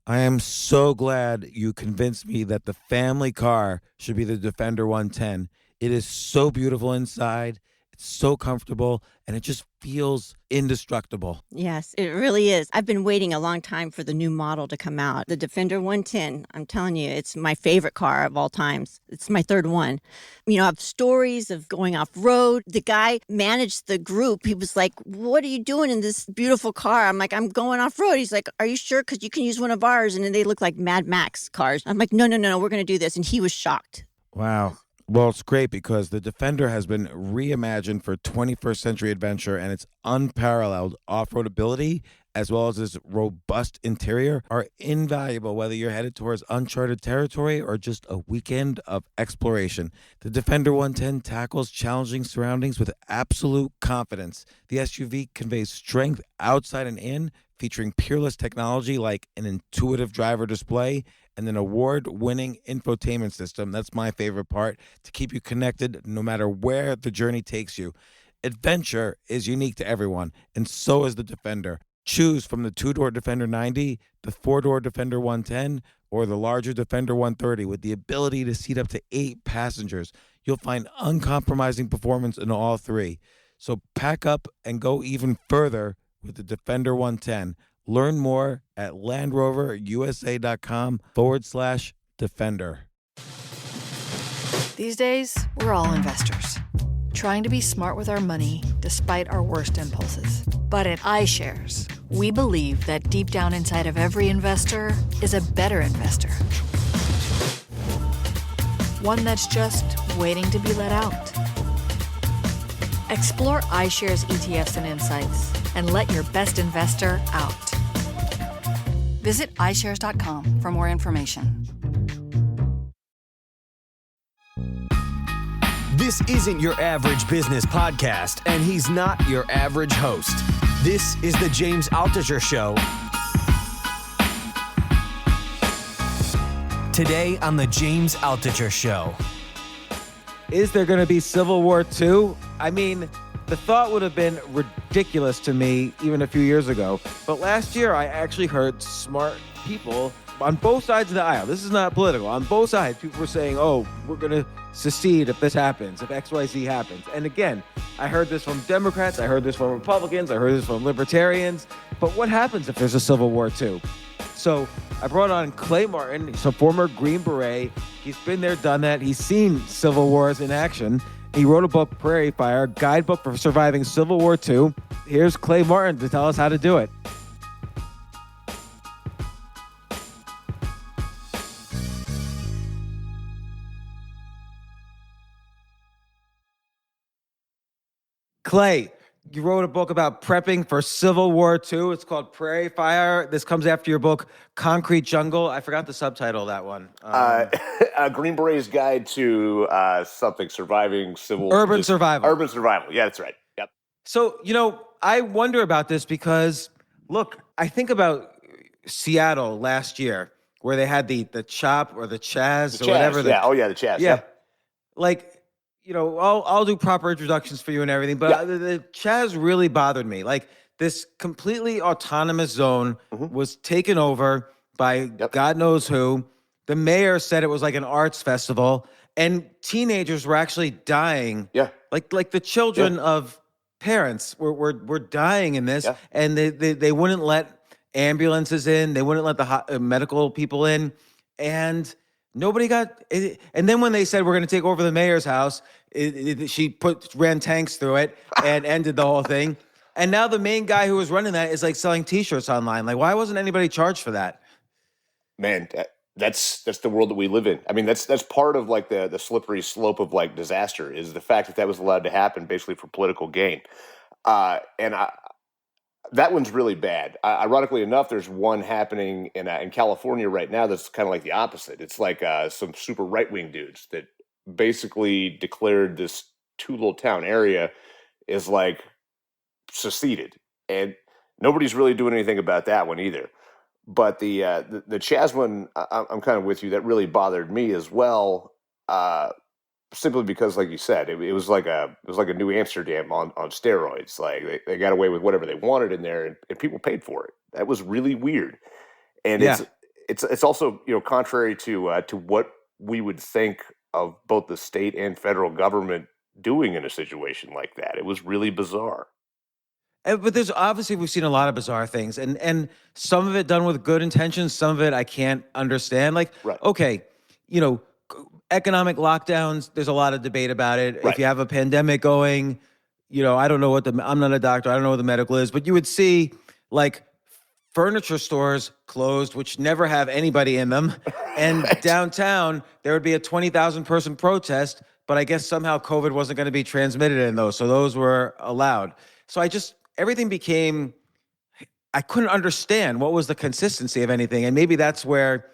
I am so glad you convinced me that the family car should be the Defender 110. It is so beautiful inside, it's so comfortable, and it just feels indestructible. Yes, it really is. I've been waiting a long time for the new model to come out. The Defender 110, I'm telling you, it's my favorite car of all times. It's my third one. You know, I have stories of going off road. The guy managed the group. He was like, "What are you doing in this beautiful car?" I'm like, "I'm going off road." He's like, "Are you sure? Because you can use one of ours." And then they look like Mad Max cars. I'm like, "No, no, no, no, we're going to do this." And he was shocked. Wow. Well, it's great because the Defender has been reimagined for 21st century adventure, and its unparalleled off road ability, as well as its robust interior, are invaluable whether you're headed towards uncharted territory or just a weekend of exploration. The Defender 110 tackles challenging surroundings with absolute confidence. The SUV conveys strength outside and in, featuring peerless technology like an intuitive driver display and an award-winning infotainment system. That's my favorite part, to keep you connected no matter where the journey takes you. Adventure is unique to everyone, and so is the Defender. Choose from the two-door Defender 90, the four-door Defender 110, or the larger Defender 130 with the ability to seat up to 8 passengers. You'll find uncompromising performance in all three. So pack up and go even further with the Defender 110. Learn more at LandRoverUSA.com/Defender. These days, we're all investors, trying to be smart with our money despite our worst impulses. But at iShares, we believe that deep down inside of every investor is a better investor. One that's just waiting to be let out. Explore iShares ETFs and insights and let your best investor out. Visit iShares.com for more information. This isn't your average business podcast, and he's not your average host. This is the James Altucher Show. Today on the James Altucher Show. Is there going to be Civil War II? I mean, the thought would have been ridiculous to me even a few years ago. But last year, I actually heard smart people on both sides of the aisle. This is not political. On both sides, people were saying, oh, we're going to secede if this happens, if XYZ happens. And again, I heard this from Democrats. I heard this from Republicans. I heard this from Libertarians. But what happens if there's a Civil War II? So I brought on Clay Martin. He's a former Green Beret. He's been there, done that. He's seen civil wars in action. He wrote a book, Prairie Fire, Guidebook for Surviving Civil War II. Here's Clay Martin to tell us how to do it. Clay, you wrote a book about prepping for Civil War II. It's called Prairie Fire. This comes after your book, Concrete Jungle. I forgot the subtitle of that one. Green Beret's Guide to something, surviving civil... Urban survival. Urban survival. Yeah, that's right. Yep. So, I wonder about this because, look, I think about Seattle last year where they had the CHOP or the Chaz or whatever. The Chaz. Yeah. Like... I'll do proper introductions for you and everything, but the Chaz really bothered me. Like, this completely autonomous zone was taken over by God knows who. The mayor said it was like an arts festival, and teenagers were actually dying. Yeah. Like the children of parents were dying in this, and they wouldn't let ambulances in. They wouldn't let the medical people in, and nobody got it. And then when they said we're going to take over the mayor's house, she ran tanks through it and ended the whole thing. And now the main guy who was running that is like selling T-shirts online. Like, why wasn't anybody charged for that? Man, that's the world that we live in. I mean, that's part of like the slippery slope of like disaster is the fact that was allowed to happen basically for political gain. That one's really bad. Ironically enough, there's one happening in California right now that's kind of like the opposite. It's like some super right-wing dudes that basically declared this two little town area is like seceded, and nobody's really doing anything about that one either. But the Chaz one, I'm kind of with you. That really bothered me as well, simply because, like you said, it was like a New Amsterdam on steroids. Like they got away with whatever they wanted in there, and people paid for it. That was really weird, and it's also, contrary to what we would think of both the state and federal government doing in a situation like that. It was really bizarre. But there's obviously we've seen a lot of bizarre things, and some of it done with good intentions, some of it I can't understand. Like, Right. okay, you know, economic lockdowns. There's a lot of debate about it. Right. If you have a pandemic going, I don't know I'm not a doctor. I don't know what the medical is, but you would see like furniture stores closed, which never have anybody in them, and Right. downtown there would be a 20,000 person protest. But I guess somehow COVID wasn't going to be transmitted in those, so those were allowed. So everything became, I couldn't understand what was the consistency of anything. And maybe that's where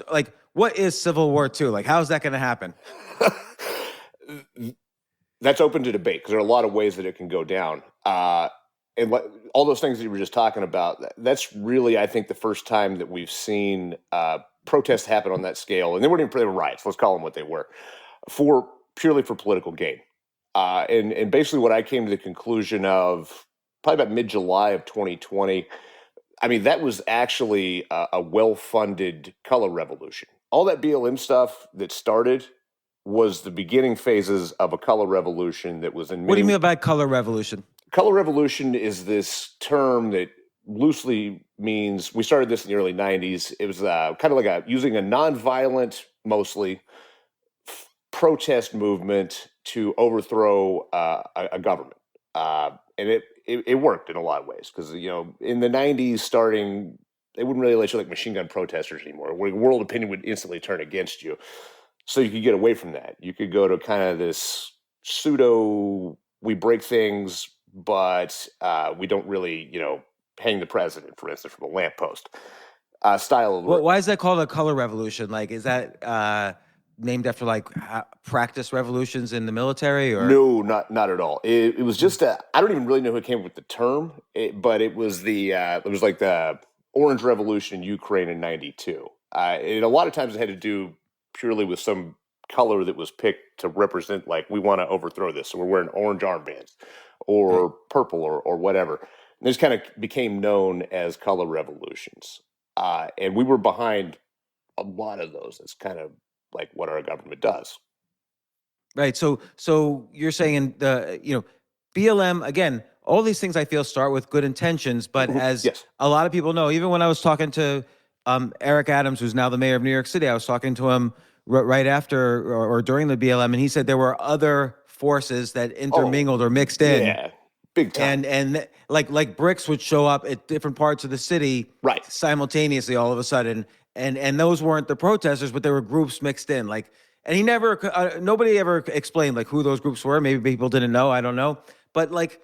like, what is Civil War II? Like, how's that going to happen? That's open to debate because there are a lot of ways that it can go down. And all those things that you were just talking about, that's really, I think, the first time that we've seen protests happen on that scale. And they weren't even riots, let's call them what they were, purely for political gain. And basically what I came to the conclusion of probably about mid-July of 2020, I mean, that was actually a well-funded color revolution. All that BLM stuff that started was the beginning phases of a color revolution that was in What do you mean by color revolution? Color revolution is this term that loosely means, we started this in the early 90s. It was kind of like using a nonviolent, mostly, protest movement to overthrow a government. And it worked in a lot of ways because, in the 90s starting, they wouldn't really let you like machine gun protesters anymore. World opinion would instantly turn against you. So you could get away from that. You could go to kind of this pseudo, we break things, but we don't really, hang the president, for instance, from a lamppost style of. Well, why is that called a color revolution? Like, is that named after like practice revolutions in the military, or No, not at all. It was just I don't even really know who came up with the term, but it was it was like the Orange Revolution in Ukraine in '92. And a lot of times it had to do purely with some color that was picked to represent, like, we want to overthrow this, so we're wearing orange armbands or purple or whatever. And this kind of became known as color revolutions, and we were behind a lot of those. It's kind of like what our government does. right? So you're saying BLM again. All these things I feel start with good intentions, but as Yes. a lot of people know, even when I was talking to Eric Adams, who's now the mayor of New York City, I was talking to him right after or during the BLM, and he said there were other forces that intermingled or mixed in. Yeah, big time. And like bricks would show up at different parts of the city Right. simultaneously all of a sudden, and those weren't the protesters, but there were groups mixed in. Like, and he never, nobody ever explained like who those groups were. Maybe people didn't know. I don't know. But like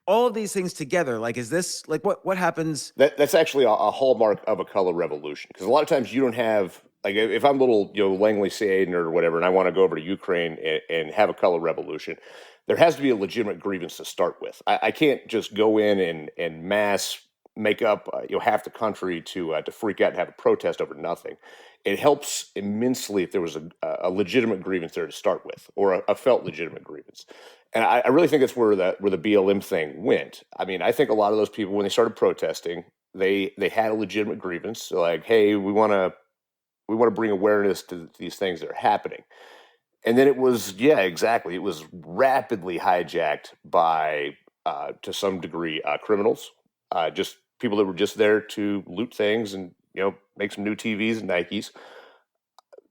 all of these things together, like, is this like what happens? That's actually a hallmark of a color revolution, because a lot of times you don't have, like, if I'm a little Langley CA nerd or whatever, and I want to go over to Ukraine and have a color revolution, there has to be a legitimate grievance to start with. I can't just go in and mass make up half the country to freak out and have a protest over nothing. It helps immensely if there was a legitimate grievance there to start with, or a felt legitimate grievance. And I really think that's where the BLM thing went. I mean, I think a lot of those people, when they started protesting, they had a legitimate grievance. So like, hey, we want to bring awareness to these things that are happening. And then it was, yeah, exactly. It was rapidly hijacked by, to some degree, criminals, just people that were just there to loot things and make some new TVs and Nikes.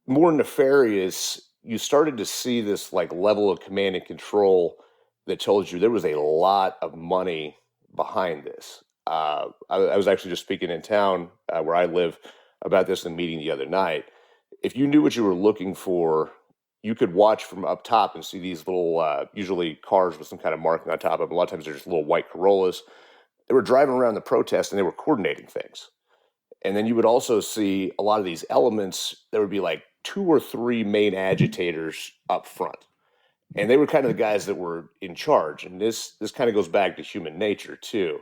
More nefarious, you started to see this like level of command and control that told you there was a lot of money behind this. I was actually just speaking in town where I live about this in a meeting the other night. If you knew what you were looking for, you could watch from up top and see these little, usually cars with some kind of marking on top of them. A lot of times they're just little white Corollas. They were driving around the protest and they were coordinating things. And then you would also see a lot of these elements. There would be like 2 or 3 main agitators up front. And they were kind of the guys that were in charge. And this kind of goes back to human nature too.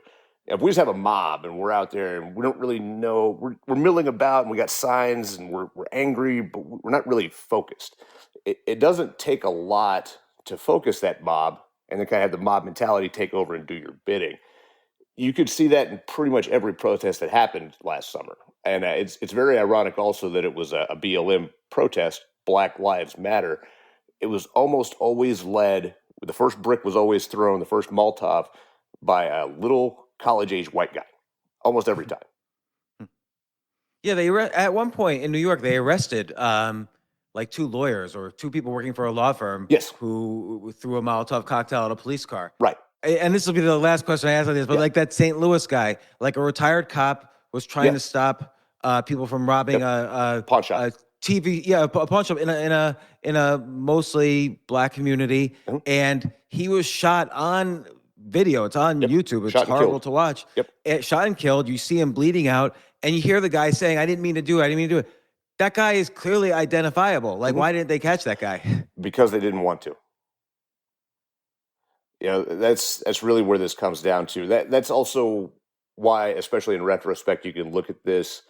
If we just have a mob and we're out there and we don't really know, we're milling about and we got signs and we're angry, but we're not really focused. It doesn't take a lot to focus that mob and then kind of have the mob mentality take over and do your bidding. You could see that in pretty much every protest that happened last summer. And it's very ironic also that it was a BLM protest, Black Lives Matter. It was almost always led, the first brick was always thrown, the first Molotov, by a little college-age white guy, almost every time. Yeah, at one point in New York, they arrested like two lawyers or two people working for a law firm Yes. who threw a Molotov cocktail at a police car. Right. And this will be the last question I ask on this, but like that St. Louis guy, like a retired cop was trying to stop people from robbing a Pawn shop. a TV, a pawn shop in a mostly black community, and he was shot on video. It's on YouTube. It's horrible to watch. Shot and killed. You see him bleeding out, and you hear the guy saying, "I didn't mean to do it. I didn't mean to do it." That guy is clearly identifiable. Like, why didn't they catch that guy? Because they didn't want to. You know, that's really where this comes down to. That's also why, especially in retrospect, you can look at this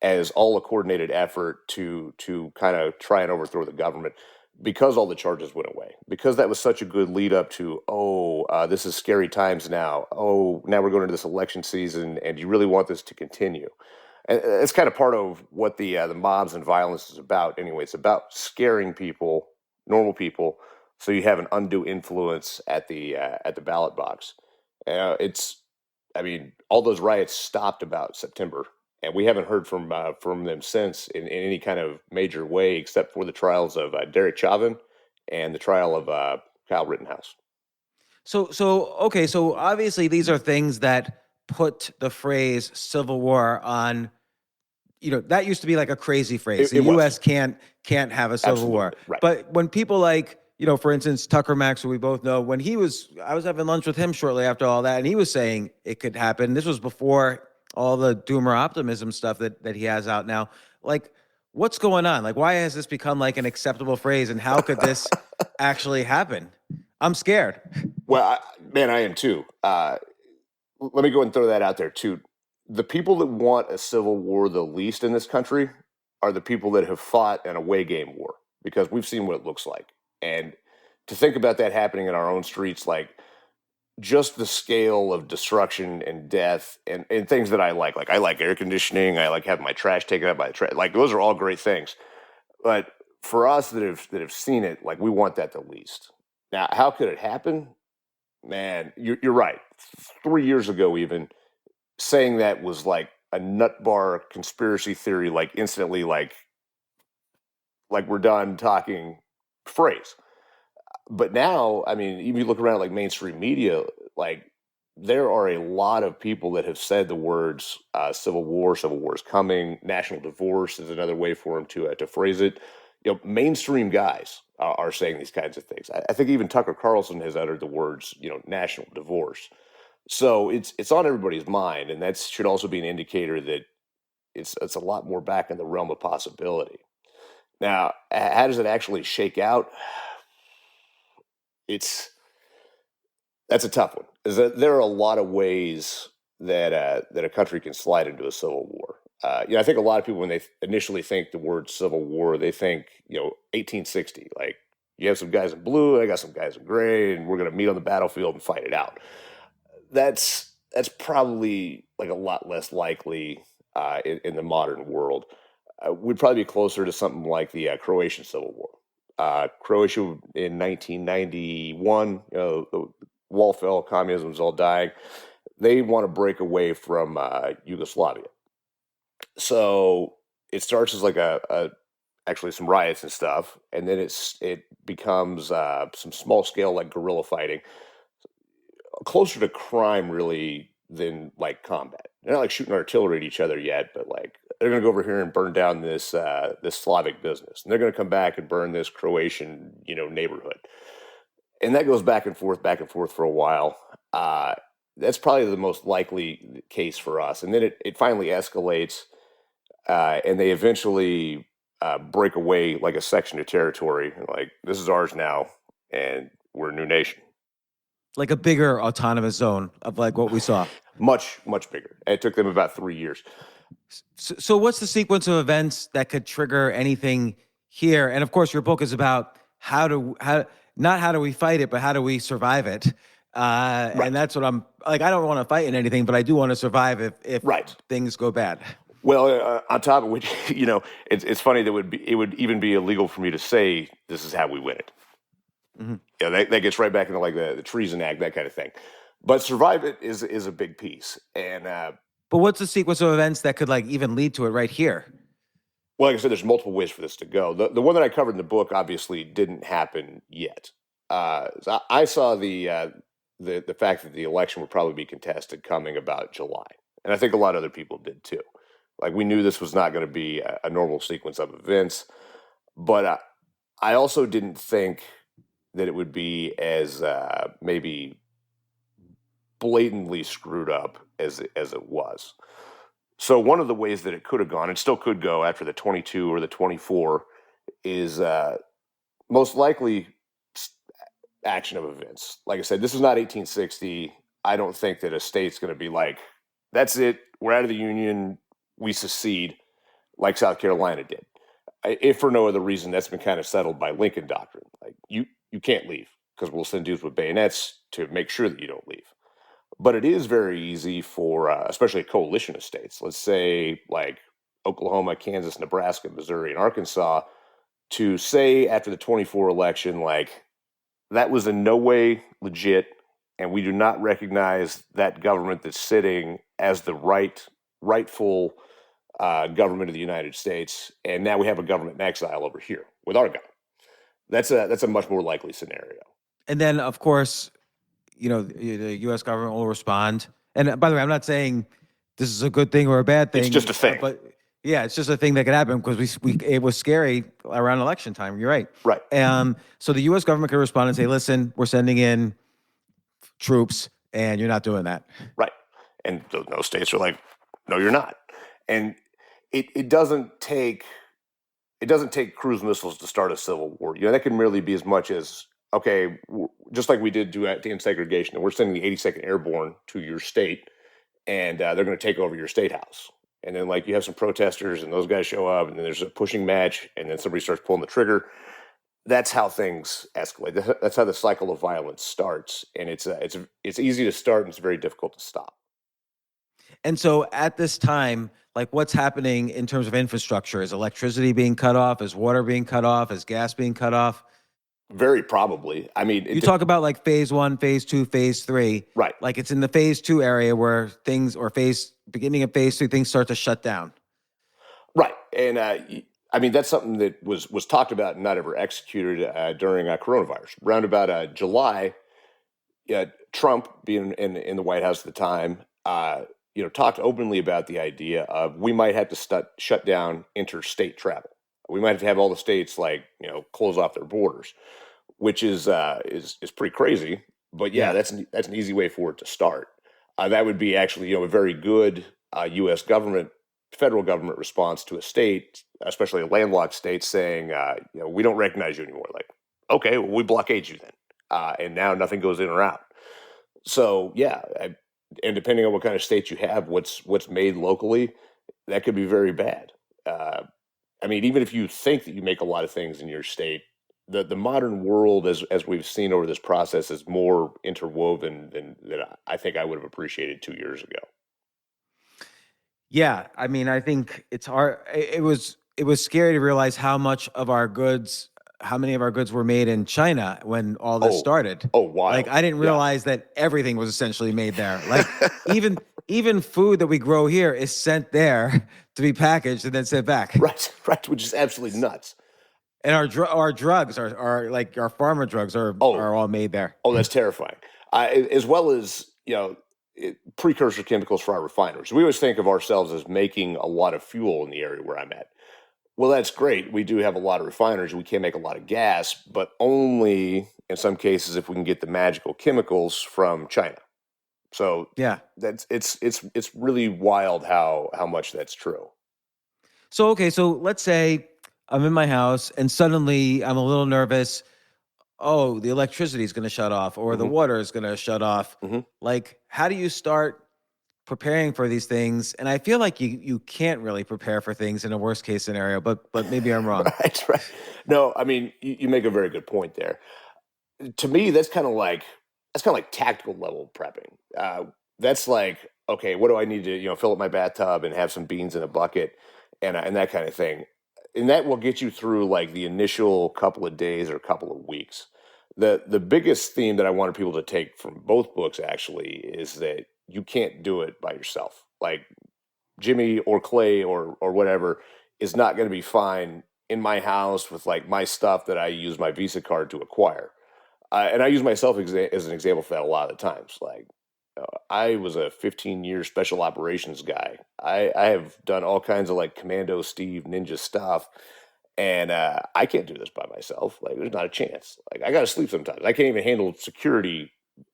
as all a coordinated effort to kind of try and overthrow the government, because all the charges went away, because that was such a good lead up to, this is scary times now. Oh, now we're going into this election season, and you really want this to continue. And it's kind of part of what the mobs and violence is about. Anyway, it's about scaring people, normal people, so you have an undue influence at the ballot box. All those riots stopped about September, and we haven't heard from them since in any kind of major way, except for the trials of Derek Chauvin and the trial of Kyle Rittenhouse. So obviously these are things that put the phrase Civil War on. You know, that used to be like a crazy phrase. The U.S. can't have a civil war. Right. But when people like, for instance, Tucker Max, who we both know, I was having lunch with him shortly after all that, and he was saying it could happen. This was before all the doomer optimism stuff that he has out now. Like, what's going on? Like, why has this become like an acceptable phrase, and how could this actually happen? I'm scared. Well, I am too. Let me go and throw that out there too. The people that want a civil war the least in this country are the people that have fought an away game war, because we've seen what it looks like. And to think about that happening in our own streets, like just the scale of destruction and death and things that I like air conditioning, I like having my trash taken out by the trash. Like, those are all great things. But for us that have seen it, like, we want that the least. Now, how could it happen? Man, you're right. 3 years ago, even, saying that was like a nut bar conspiracy theory, like instantly, like we're done talking phrase. But now, I mean, even you look around like mainstream media, like there are a lot of people that have said the words civil war is coming, national divorce is another way for them to phrase it. Mainstream guys are saying these kinds of things. I think even Tucker Carlson has uttered the words, national divorce. So it's on everybody's mind, and that should also be an indicator that it's a lot more back in the realm of possibility. Now, how does it actually shake out? That's a tough one. There are a lot of ways that a country can slide into a civil war. I think a lot of people, when they initially think the word civil war, they think 1860. Like, you have some guys in blue, I got some guys in gray, and we're going to meet on the battlefield and fight it out. That's probably like a lot less likely in the modern world. We'd probably be closer to something like the Croatian Civil War. Croatia in 1991, the wall fell, communism was all dying. They want to break away from Yugoslavia. So it starts as like actually some riots and stuff, and then it becomes some small scale like guerrilla fighting, closer to crime really than like combat. They're not like shooting artillery at each other yet, but like they're going to go over here and burn down this Slavic business, and they're going to come back and burn this Croatian neighborhood, and that goes back and forth for a while. That's probably the most likely case for us, and then it finally escalates, and they eventually break away like a section of territory, like this is ours now, and we're a new nation. Like a bigger autonomous zone of like what we saw. Much, much bigger. It took them about 3 years. So what's the sequence of events that could trigger anything here? And of course, your book is about not how do we fight it, but how do we survive it? Right. And that's what I'm like. I don't want to fight in anything, but I do want to survive if things go bad. Well, on top of which, it's funny that it would even be illegal for me to say this is how we win it. Hmm. That gets right back into like the Treason Act, that kind of thing. But survive it is a big piece, and But what's the sequence of events that could like even lead to it right here? well, like I said, there's multiple ways for this to go. The one that I covered in the book obviously didn't happen yet. So I saw the fact that the election would probably be contested coming about July, and I think a lot of other people did too. Like we knew this was not going to be a normal sequence of events, but I also didn't think that it would be as maybe blatantly screwed up as it was. So one of the ways that it could have gone, and still could go after the 22 or the 24, is most likely action of events. Like I said, this is not 1860. I don't think that a state's going to be like, that's it, we're out of the Union, we secede, like South Carolina did. If for no other reason, that's been kind of settled by Lincoln Doctrine. Like you can't leave because we'll send dudes with bayonets to make sure that you don't leave. But it is very easy for, especially a coalition of states, let's say like Oklahoma, Kansas, Nebraska, Missouri, and Arkansas, to say after the 24 election, like, that was in no way legit, and we do not recognize that government that's sitting as the rightful government of the United States, and now we have a government in exile over here with our government. That's a much more likely scenario. And then, of course, the U.S. government will respond. And by the way, I'm not saying this is a good thing or a bad thing. It's just a thing. But yeah, it's just a thing that could happen because it was scary around election time. You're right. Right. So the U.S. government could respond and say, listen, we're sending in troops and you're not doing that. Right. And those states are like, no, you're not. And it doesn't take cruise missiles to start a civil war. That can merely be as much as, okay, just like we did to end segregation, and we're sending the 82nd Airborne to your state, and they're going to take over your state house. And then, like, you have some protesters, and those guys show up, and then there's a pushing match, and then somebody starts pulling the trigger. That's how things escalate. That's how the cycle of violence starts, and it's easy to start, and it's very difficult to stop. And so at this time, like what's happening in terms of infrastructure? Is electricity being cut off? Is water being cut off? Is gas being cut off? Very probably. I mean, you talk about like phase 1, phase 2, phase 3. Right. Like it's in the phase 2 area where beginning of phase 3, things start to shut down. Right. And I mean, that's something that was talked about and not ever executed during coronavirus. Around about July, Trump, being in the White House at the time, talked openly about the idea of we might have to shut down interstate travel. We might have to have all the states close off their borders, which is pretty crazy. But yeah, that's an easy way for it to start. That would be actually a very good U.S. federal government response to a state, especially a landlocked state, saying we don't recognize you anymore. Like, okay, well, we blockade you then, and now nothing goes in or out. So yeah. And depending on what kind of state you have, what's made locally, that could be very bad. I mean, even if you think that you make a lot of things in your state, the modern world, as we've seen over this process, is more interwoven than I think I would have appreciated 2 years ago. Yeah, I mean, I think it's hard. It was scary to realize how many of our goods were made in China when all this started. Oh, wow. Like I didn't realize that everything was essentially made there. Like even food that we grow here is sent there to be packaged and then sent back. Right, which is absolutely nuts. And our drugs are like our pharma drugs are all made there. Oh, that's terrifying. As well as, precursor chemicals for our refineries. We always think of ourselves as making a lot of fuel in the area where I'm at. Well, that's great. We do have a lot of refineries. We can make a lot of gas, but only in some cases if we can get the magical chemicals from China. So yeah, it's really wild how much that's true. So let's say I'm in my house and suddenly I'm a little nervous. Oh, the electricity is going to shut off, or the water is going to shut off. Like, how do you start preparing for these things? And I feel like you can't really prepare for things in a worst case scenario, but maybe I'm wrong. Right. No, I mean, you make a very good point there. To me, that's kind of like tactical level prepping. That's like, okay, what do I need to, fill up my bathtub and have some beans in a bucket and that kind of thing. And that will get you through like the initial couple of days or couple of weeks. The biggest theme that I wanted people to take from both books actually is that you can't do it by yourself. Like Jimmy or Clay or whatever is not going to be fine in my house with like my stuff that I use my Visa card to acquire. And I use myself as an example for that a lot of the times. Like, I was a 15-year special operations guy. I have done all kinds of like Commando Steve ninja stuff, and I can't do this by myself. Like, there's not a chance. Like, I got to sleep sometimes. I can't even handle security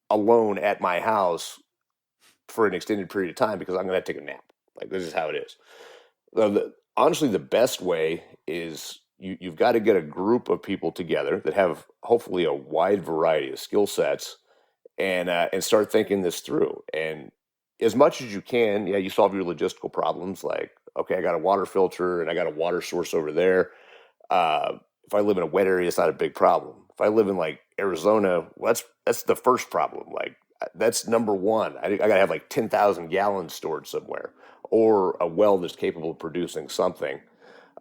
alone at my house for an extended period of time because I'm going to take a nap. Like, this is how it is. Honestly, the best way is you've got to get a group of people together that have hopefully a wide variety of skill sets and start thinking this through. And as much as you can, yeah, you solve your logistical problems. Like, okay, I got a water filter and I got a water source over there. If I live in a wet area, it's not a big problem. If I live in like Arizona, well, that's the first problem. Like, that's number one. I got to have like 10,000 gallons stored somewhere, or a well that's capable of producing something.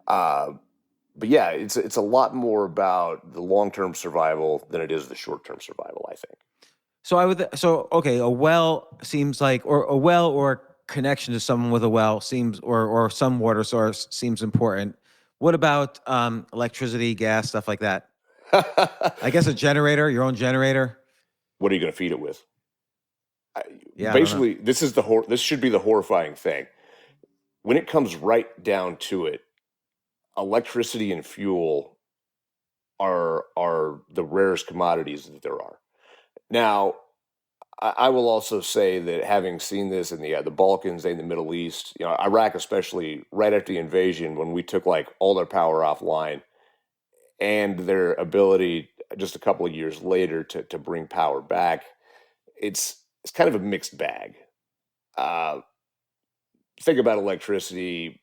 Uh, but yeah, it's a lot more about the long term survival than it is the short term survival, I think. So okay, a well seems like, or a well or connection to someone with a well seems, or some water source seems important. What about electricity, gas, stuff like that? I guess a generator, your own generator. What are you going to feed it with? Yeah, Basically, this should be the horrifying thing. When it comes right down to it, electricity and fuel are the rarest commodities that there are. Now, I will also say that having seen this in the Balkans and the Middle East, Iraq especially, right after the invasion, when we took like all their power offline, and their ability just a couple of years later to bring power back, it's kind of a mixed bag. Uh, think about electricity.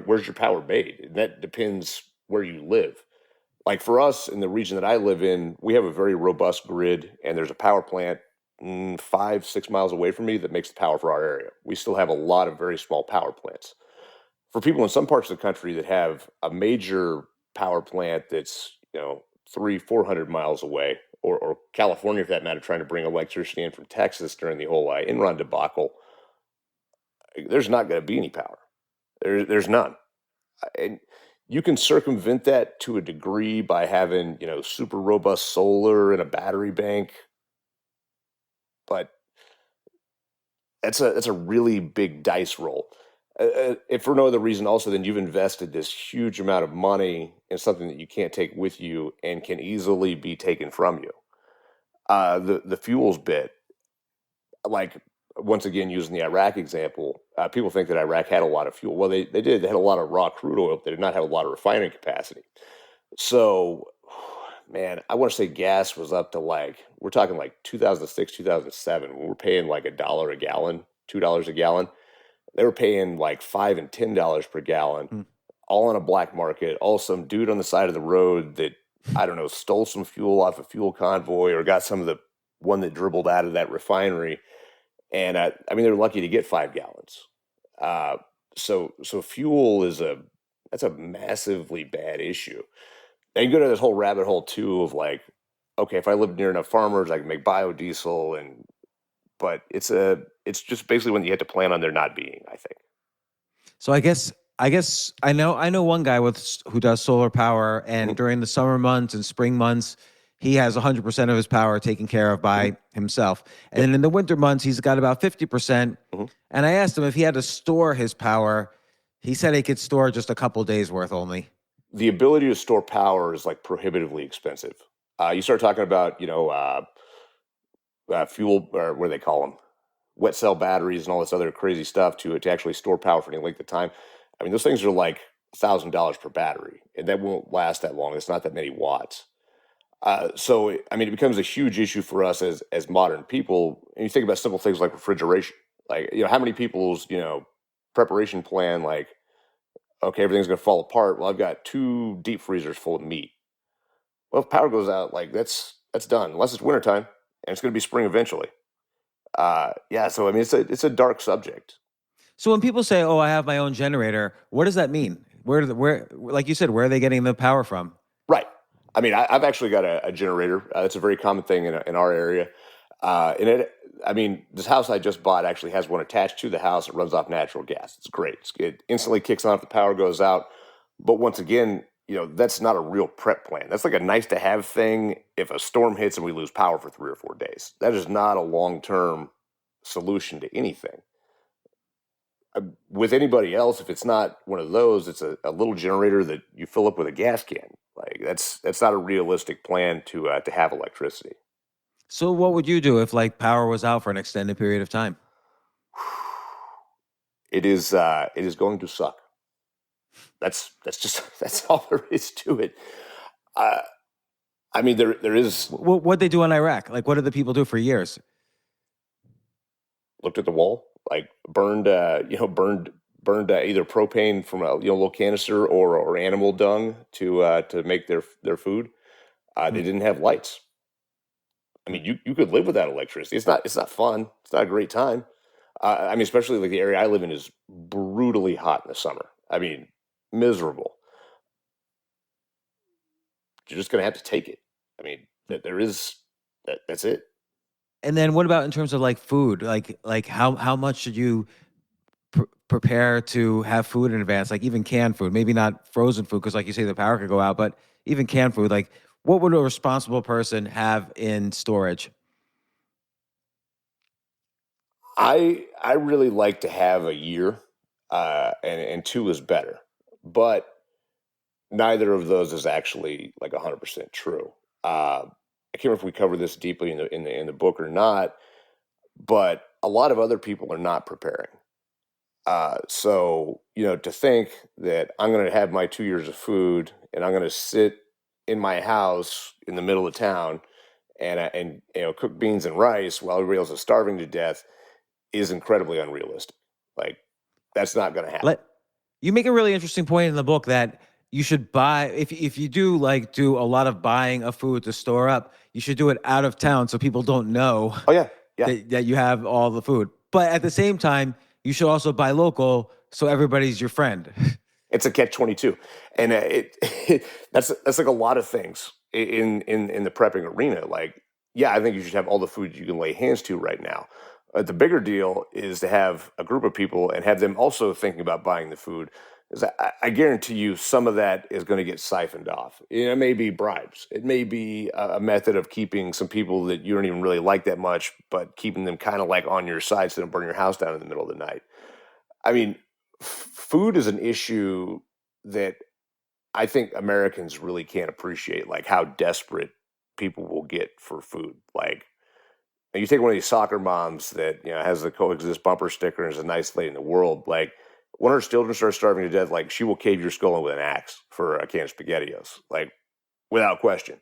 Where's your power made? And that depends where you live. Like for us in the region that I live in, we have a very robust grid, and there's a power plant 5-6 miles away from me that makes the power for our area. We still have a lot of very small power plants. For people in some parts of the country that have a major power plant that's 300-400 miles away, or California for that matter, trying to bring electricity in from Texas during the whole Enron debacle, there's not going to be any power. There's none. And you can circumvent that to a degree by having super robust solar and a battery bank, but that's a really big dice roll. If for no other reason, also, then you've invested this huge amount of money in something that you can't take with you and can easily be taken from you. The fuels bit, like once again using the Iraq example, people think that Iraq had a lot of fuel. Well, they did. They had a lot of raw crude oil. They did not have a lot of refining capacity. So, man, I want to say gas was up to we're talking like 2006, 2007, when we're paying like $1 a gallon, $2 a gallon. They were paying like $5 and $10 per gallon, all on a black market. All some dude on the side of the road that, I don't know, stole some fuel off a fuel convoy or got some of the one that dribbled out of that refinery. And I mean, they're lucky to get 5 gallons. So fuel that's a massively bad issue. And you go to this whole rabbit hole too of like, okay, if I live near enough farmers, I can make biodiesel, but it's just basically when you have to plan on there not being, I think. So I guess I know one guy who does solar power, and during the summer months and spring months, he has 100% of his power taken care of by himself. And then in the winter months, he's got about 50%. And I asked him if he had to store his power. He said he could store just a couple days worth only. The ability to store power is like prohibitively expensive. You start talking about, fuel, or what do they call them? Wet cell batteries and all this other crazy stuff to actually store power for any length of time. I mean, those things are like $1,000 per battery, and that won't last that long. It's not that many watts. So, I mean, it becomes a huge issue for us as modern people. And you think about simple things like refrigeration. Like, how many people's, preparation plan, like, okay, everything's going to fall apart. Well, I've got 2 deep freezers full of meat. Well, if power goes out, like that's done, unless it's wintertime, and it's going to be spring eventually. Yeah, so I mean, it's a dark subject. So when people say, "Oh, I have my own generator," what does that mean? Where, like you said, where are they getting the power from? Right. I mean, I've actually got a generator. It's a very common thing in our area. And I mean, this house I just bought actually has one attached to the house. It runs off natural gas. It's great. It instantly kicks on if the power goes out. But once again, that's not a real prep plan. That's like a nice to have thing if a storm hits and we lose power for 3 or 4 days. That is not a long term solution to anything. With anybody else, if it's not one of those, it's a little generator that you fill up with a gas can. Like that's not a realistic plan to have electricity. So what would you do if like power was out for an extended period of time? It is going to suck. That's just that's all there is to it. Uh, I mean, there is What they do in Iraq? Like, what did the people do for years? looked at the wall, like burned either propane from a little canister or animal dung to make their food. They Hmm. didn't have lights. I mean, you could live without electricity. It's not fun. It's not a great time. I mean, especially like the area I live in is brutally hot in the summer. I mean, miserable. You're just gonna have to take it. I mean, there is that's it. And then what about in terms of like food? Like how much should you prepare to have food in advance? Like even canned food, maybe not frozen food because like you say the power could go out, but even canned food. Like what would a responsible person have in storage? I really like to have a year, and two is better, but neither of those is actually like 100% true. I can't remember if we cover this deeply in the book or not, but a lot of other people are not preparing. So to think that I'm going to have my 2 years of food and I'm going to sit in my house in the middle of town and cook beans and rice while everybody else is starving to death is incredibly unrealistic. Like that's not going to happen. Let You make a really interesting point in the book that you should buy if you do like do a lot of buying of food to store up, you should do it out of town so people don't know Oh yeah, yeah. that you have all the food. But at the same time, you should also buy local so everybody's your friend. It's a catch-22, and that's like a lot of things in the prepping arena. Like, yeah, I think you should have all the food you can lay hands to right now. The bigger deal is to have a group of people and have them also thinking about buying the food. Is I guarantee you some of that is going to get siphoned off. It may be bribes. It may be a method of keeping some people that you don't even really like that much, but keeping them kind of like on your side so they don't burn your house down in the middle of the night. I mean, food is an issue that I think Americans really can't appreciate, like how desperate people will get for food. Like, you take one of these soccer moms that has the coexist bumper sticker and is a nice lady in the world. Like, when her children start starving to death, like she will cave your skull in with an axe for a can of SpaghettiOs, like without question.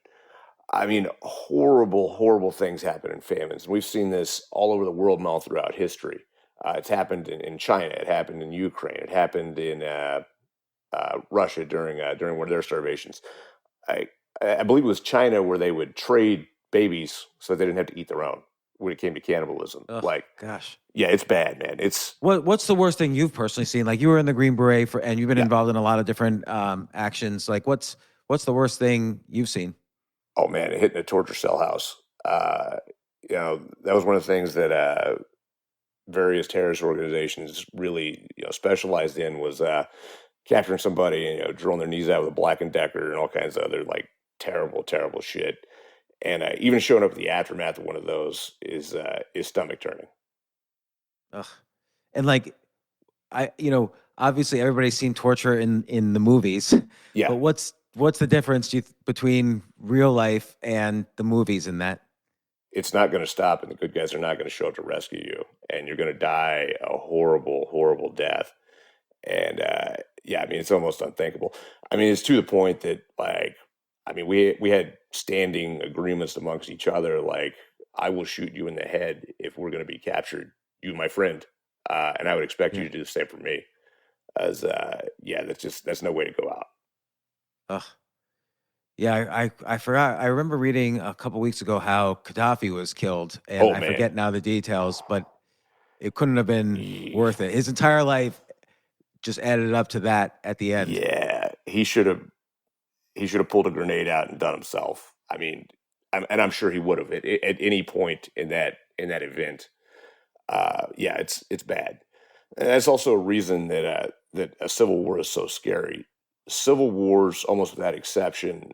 I mean, horrible, horrible things happen in famines. We've seen this all over the world and all throughout history. It's happened in China. It happened in Ukraine. It happened in Russia during one of their starvations. I I believe it was China where they would trade babies so they didn't have to eat their own when it came to cannibalism. Oh Like, gosh. yeah, it's bad, man. It's What's the worst thing you've personally seen? Like you were in the Green Beret and you've been yeah. involved in a lot of different actions. Like what's the worst thing you've seen? Oh man, hitting a torture cell house. That was one of the things that various terrorist organizations really specialized in was capturing somebody and drilling their knees out with a Black and Decker and all kinds of other like terrible, terrible shit. And even showing up at the aftermath of one of those is stomach turning. Ugh. And like obviously everybody's seen torture in the movies, Yeah, but what's the difference between real life and the movies in that? it's not going to stop, and the good guys are not going to show up to rescue you, and you're going to die a horrible, horrible death. And yeah, I mean, it's almost unthinkable. I mean, it's to the point that like, I mean, we had standing agreements amongst each other, like, I will shoot you in the head if we're going to be captured, you, my friend, and I would expect you Yeah. to do the same for me. As yeah, that's no way to go out. Ugh. Yeah, I forgot. I remember reading a couple weeks ago how Gaddafi was killed, and Oh I man, forget now the details, but it couldn't have been Ye- worth it. His entire life just added up to that at the end. yeah, he should have pulled a grenade out and done himself. I mean, and I'm sure he would have at any point in that event. Yeah, it's bad. And that's also a reason that a civil war is so scary. Civil wars, almost without exception,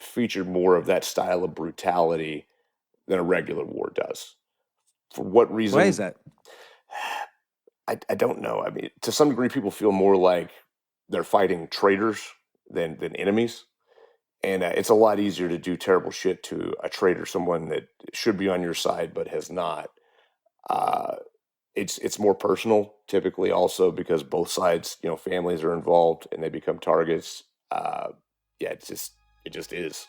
feature more of that style of brutality than a regular war does. For what Why is reason? that? I don't know. I mean, to some degree, people feel more like they're fighting traitors than enemies, and it's a lot easier to do terrible shit to a traitor, someone that should be on your side but has not. Uh, it's more personal, typically, also because both sides, families are involved and they become targets. Yeah, it just is.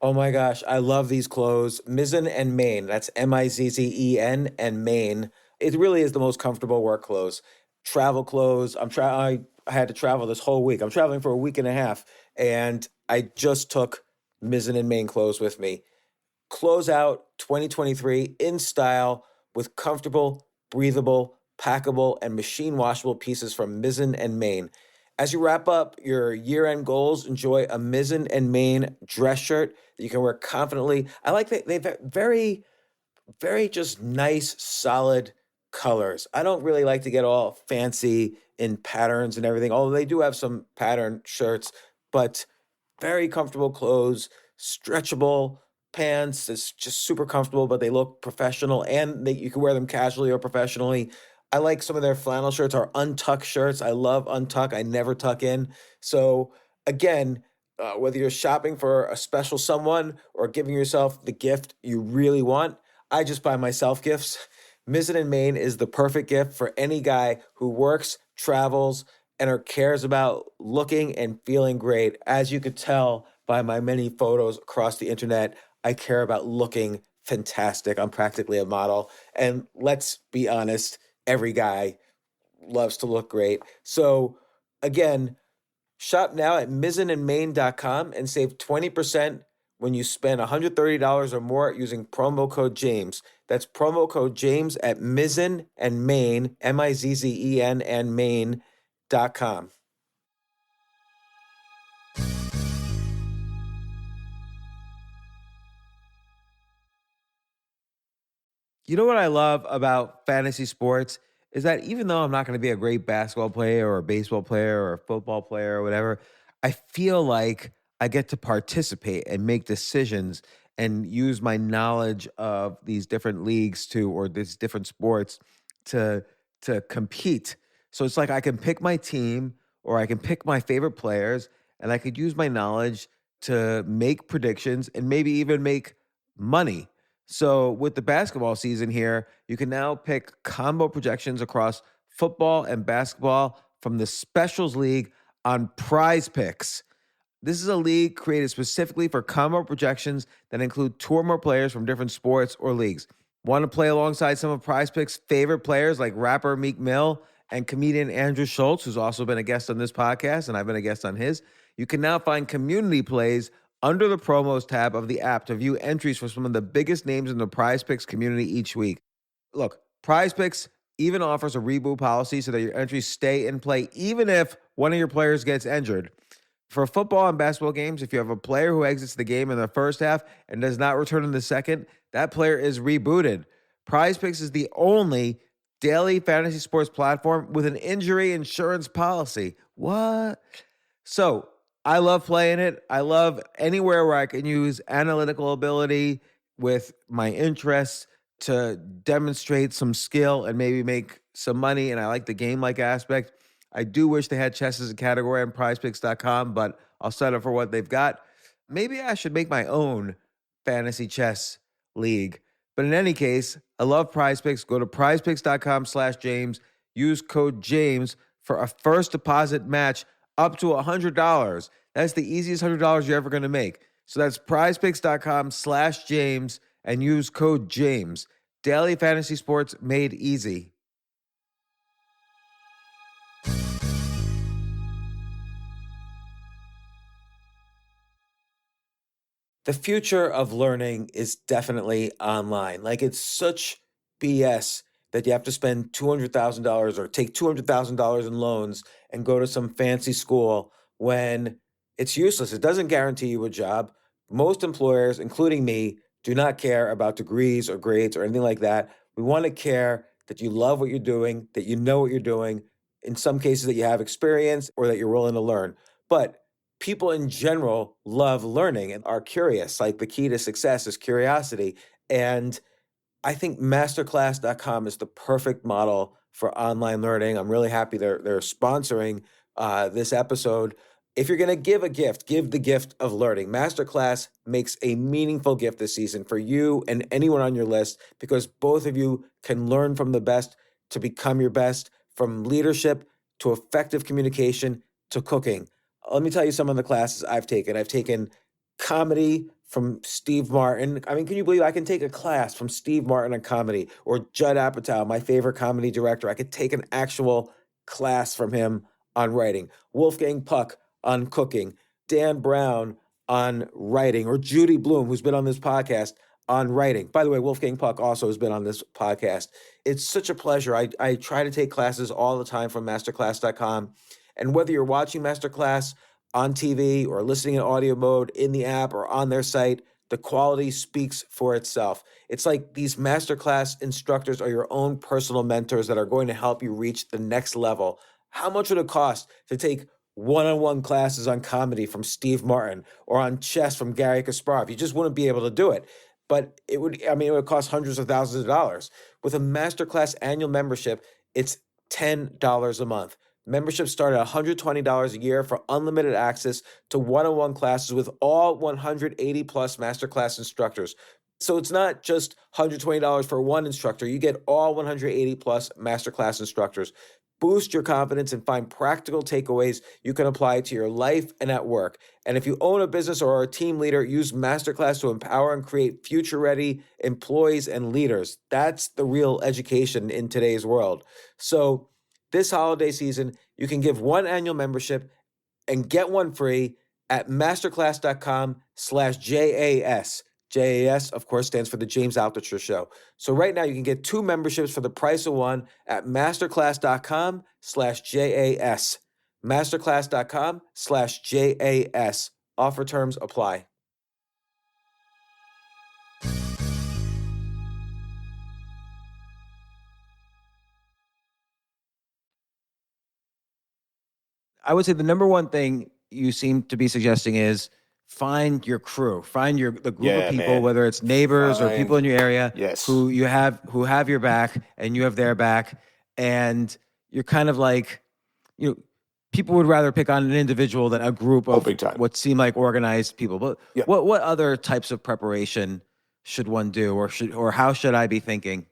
Oh my gosh, I love these clothes. Mizzen and Main. That's Mizzen and Main. It really is the most comfortable work clothes. Travel clothes. I had to travel this whole week. I'm traveling for a week and a half, and I just took Mizzen and Main clothes with me. Close out 2023 in style with comfortable, breathable, packable, and machine washable pieces from Mizzen and Main. As you wrap up your year end goals, enjoy a Mizzen and Main dress shirt that you can wear confidently. I like that they've very, very just nice, solid colors. I don't really like to get all fancy in patterns and everything, although they do have some pattern shirts, but very comfortable clothes, stretchable pants. It's just super comfortable, but they look professional and you can wear them casually or professionally. I like some of their flannel shirts or untuck shirts. I love untuck. I never tuck in. So again, whether you're shopping for a special someone or giving yourself the gift you really want, I just buy myself gifts. Mizzen and Main is the perfect gift for any guy who works, travels, and or cares about looking and feeling great. As you could tell by my many photos across the internet, I care about looking fantastic. I'm practically a model. And let's be honest, every guy loves to look great. So again, shop now at mizzenandmain.com and save 20% when you spend $130 or more using promo code James. That's promo code James at Mizzen and Main, Mizzen and Main.com. You know what I love about fantasy sports is that even though I'm not going to be a great basketball player or a baseball player or a football player or whatever, I feel like I get to participate and make decisions and use my knowledge of these different leagues to or these different sports to to compete. So it's like I can pick my team or I can pick my favorite players and I could use my knowledge to make predictions and maybe even make money. So with the basketball season here, you can now pick combo projections across football and basketball from the Specials League on Prize Picks. This is a league created specifically for combo projections that include two or more players from different sports or leagues. Want to play alongside some of Prize Picks' favorite players like rapper Meek Mill and comedian Andrew Schultz, who's also been a guest on this podcast, and I've been a guest on his? You can now find community plays under the promos tab of the app to view entries for some of the biggest names in the Prize Picks community each week. Look, Prize Picks even offers a reboot policy so that your entries stay in play even if one of your players gets injured. For football and basketball games, if you have a player who exits the game in the first half and does not return in the second, that player is rebooted. Prize Picks is the only daily fantasy sports platform with an injury insurance policy. What? So I love playing it. I love anywhere where I can use analytical ability with my interests to demonstrate some skill and maybe make some money. And I like the game like aspect. I do wish they had chess as a category on prizepicks.com, but I'll settle for what they've got. Maybe I should make my own fantasy chess league. But in any case, I love Prize Picks. Go to prizepicks.com/James. Use code James for a first deposit match up to $100. That's the easiest $100 you're ever going to make. So that's prizepicks.com/James and use code JAMES. Daily fantasy sports made easy. The future of learning is definitely online. Like, it's such BS that you have to spend $200,000 or take $200,000 in loans and go to some fancy school when it's useless. It doesn't guarantee you a job. Most employers, including me, do not care about degrees or grades or anything like that. We want to care that you love what you're doing, that you know what you're doing, in some cases that you have experience or that you're willing to learn. But people in general love learning and are curious. Like, the key to success is curiosity. And I think masterclass.com is the perfect model for online learning. I'm really happy they're sponsoring this episode. If you're going to give a gift, give the gift of learning. Masterclass makes a meaningful gift this season for you and anyone on your list, because both of you can learn from the best to become your best, from leadership to effective communication to cooking. Let me tell you some of the classes I've taken. I've taken comedy from Steve Martin. I mean, can you believe I can take a class from Steve Martin on comedy, or Judd Apatow, my favorite comedy director? I could take an actual class from him on writing. Wolfgang Puck on cooking. Dan Brown on writing, or Judy Bloom, who's been on this podcast, on writing. By the way, Wolfgang Puck also has been on this podcast. It's such a pleasure. I try to take classes all the time from masterclass.com. And whether you're watching Masterclass on TV or listening in audio mode in the app or on their site, the quality speaks for itself. It's like these masterclass instructors are your own personal mentors that are going to help you reach the next level. How much would it cost to take one-on-one classes on comedy from Steve Martin, or on chess from Gary Kasparov? You just wouldn't be able to do it. But it would cost hundreds of thousands of dollars. With a masterclass annual membership, it's $10 a month. Memberships start at $120 a year for unlimited access to one-on-one classes with all 180 plus masterclass instructors. So it's not just $120 for one instructor. You get all 180 plus masterclass instructors. Boost your confidence and find practical takeaways you can apply to your life and at work. And if you own a business or are a team leader, use Masterclass to empower and create future-ready employees and leaders. That's the real education in today's world. So this holiday season, you can give one annual membership and get one free at masterclass.com/JAS. JAS, of course, stands for the James Altucher Show. So right now you can get two memberships for the price of one at masterclass.com/JAS. Masterclass.com/JAS. Offer terms apply. I would say the number one thing you seem to be suggesting is find your crew, find the group of people, man. whether it's neighbors or people in your area, Yes. who have your back and you have their back, and you're kind of like, people would rather pick on an individual than a group of big time. what seem like organized people. But Yeah. what other types of preparation should one do, or how should I be thinking?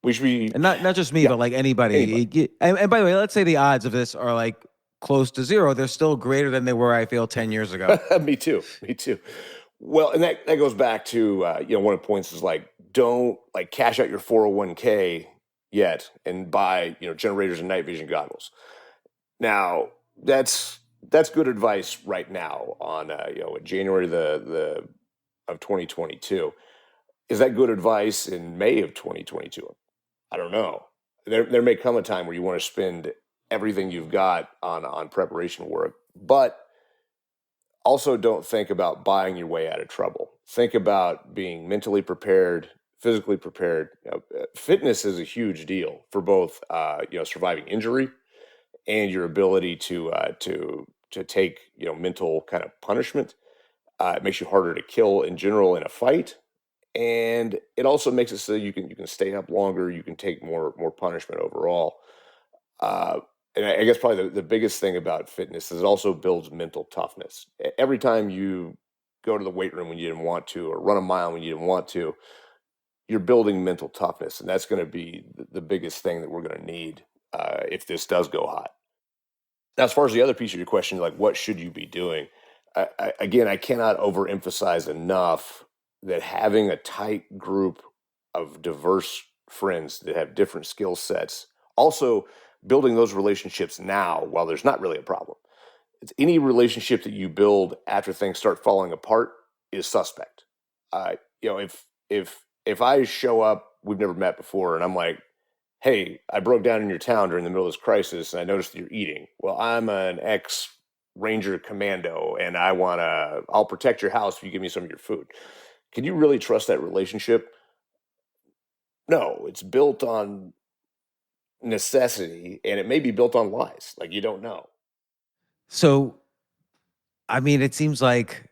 We should be, And not just me, but like anybody. And by the way, let's say the odds of this are like close to zero. They're still greater than they were, I feel, 10 years ago. Me too. Well, and that goes back to, one of the points is like, don't like cash out your 401k yet and buy, generators and night vision goggles. Now that's good advice right now on, January of 2022. Is that good advice in May of 2022? I don't know. There may come a time where you want to spend everything you've got on preparation work, but also don't think about buying your way out of trouble. Think about being mentally prepared, physically prepared. Fitness is a huge deal for both, surviving injury and your ability to take, mental kind of punishment. It makes you harder to kill in general in a fight. And it also makes it so you can stay up longer. You can take more punishment overall. And I guess probably the biggest thing about fitness is it also builds mental toughness. Every time you go to the weight room when you didn't want to, or run a mile when you didn't want to, you're building mental toughness, and that's going to be the biggest thing that we're going to need if this does go hot. Now, as far as the other piece of your question, like what should you be doing? Again, I cannot overemphasize enough that having a tight group of diverse friends that have different skill sets, also building those relationships now while there's not really a problem. It's any relationship that you build after things start falling apart is suspect. If I show up, we've never met before, and I'm like, hey, I broke down in your town during the middle of this crisis, and I noticed that you're eating. Well, I'm an ex Ranger commando, and I'll protect your house if you give me some of your food. Can you really trust that relationship? No, it's built on necessity, and it may be built on lies. Like, you don't know. So, I mean, it seems like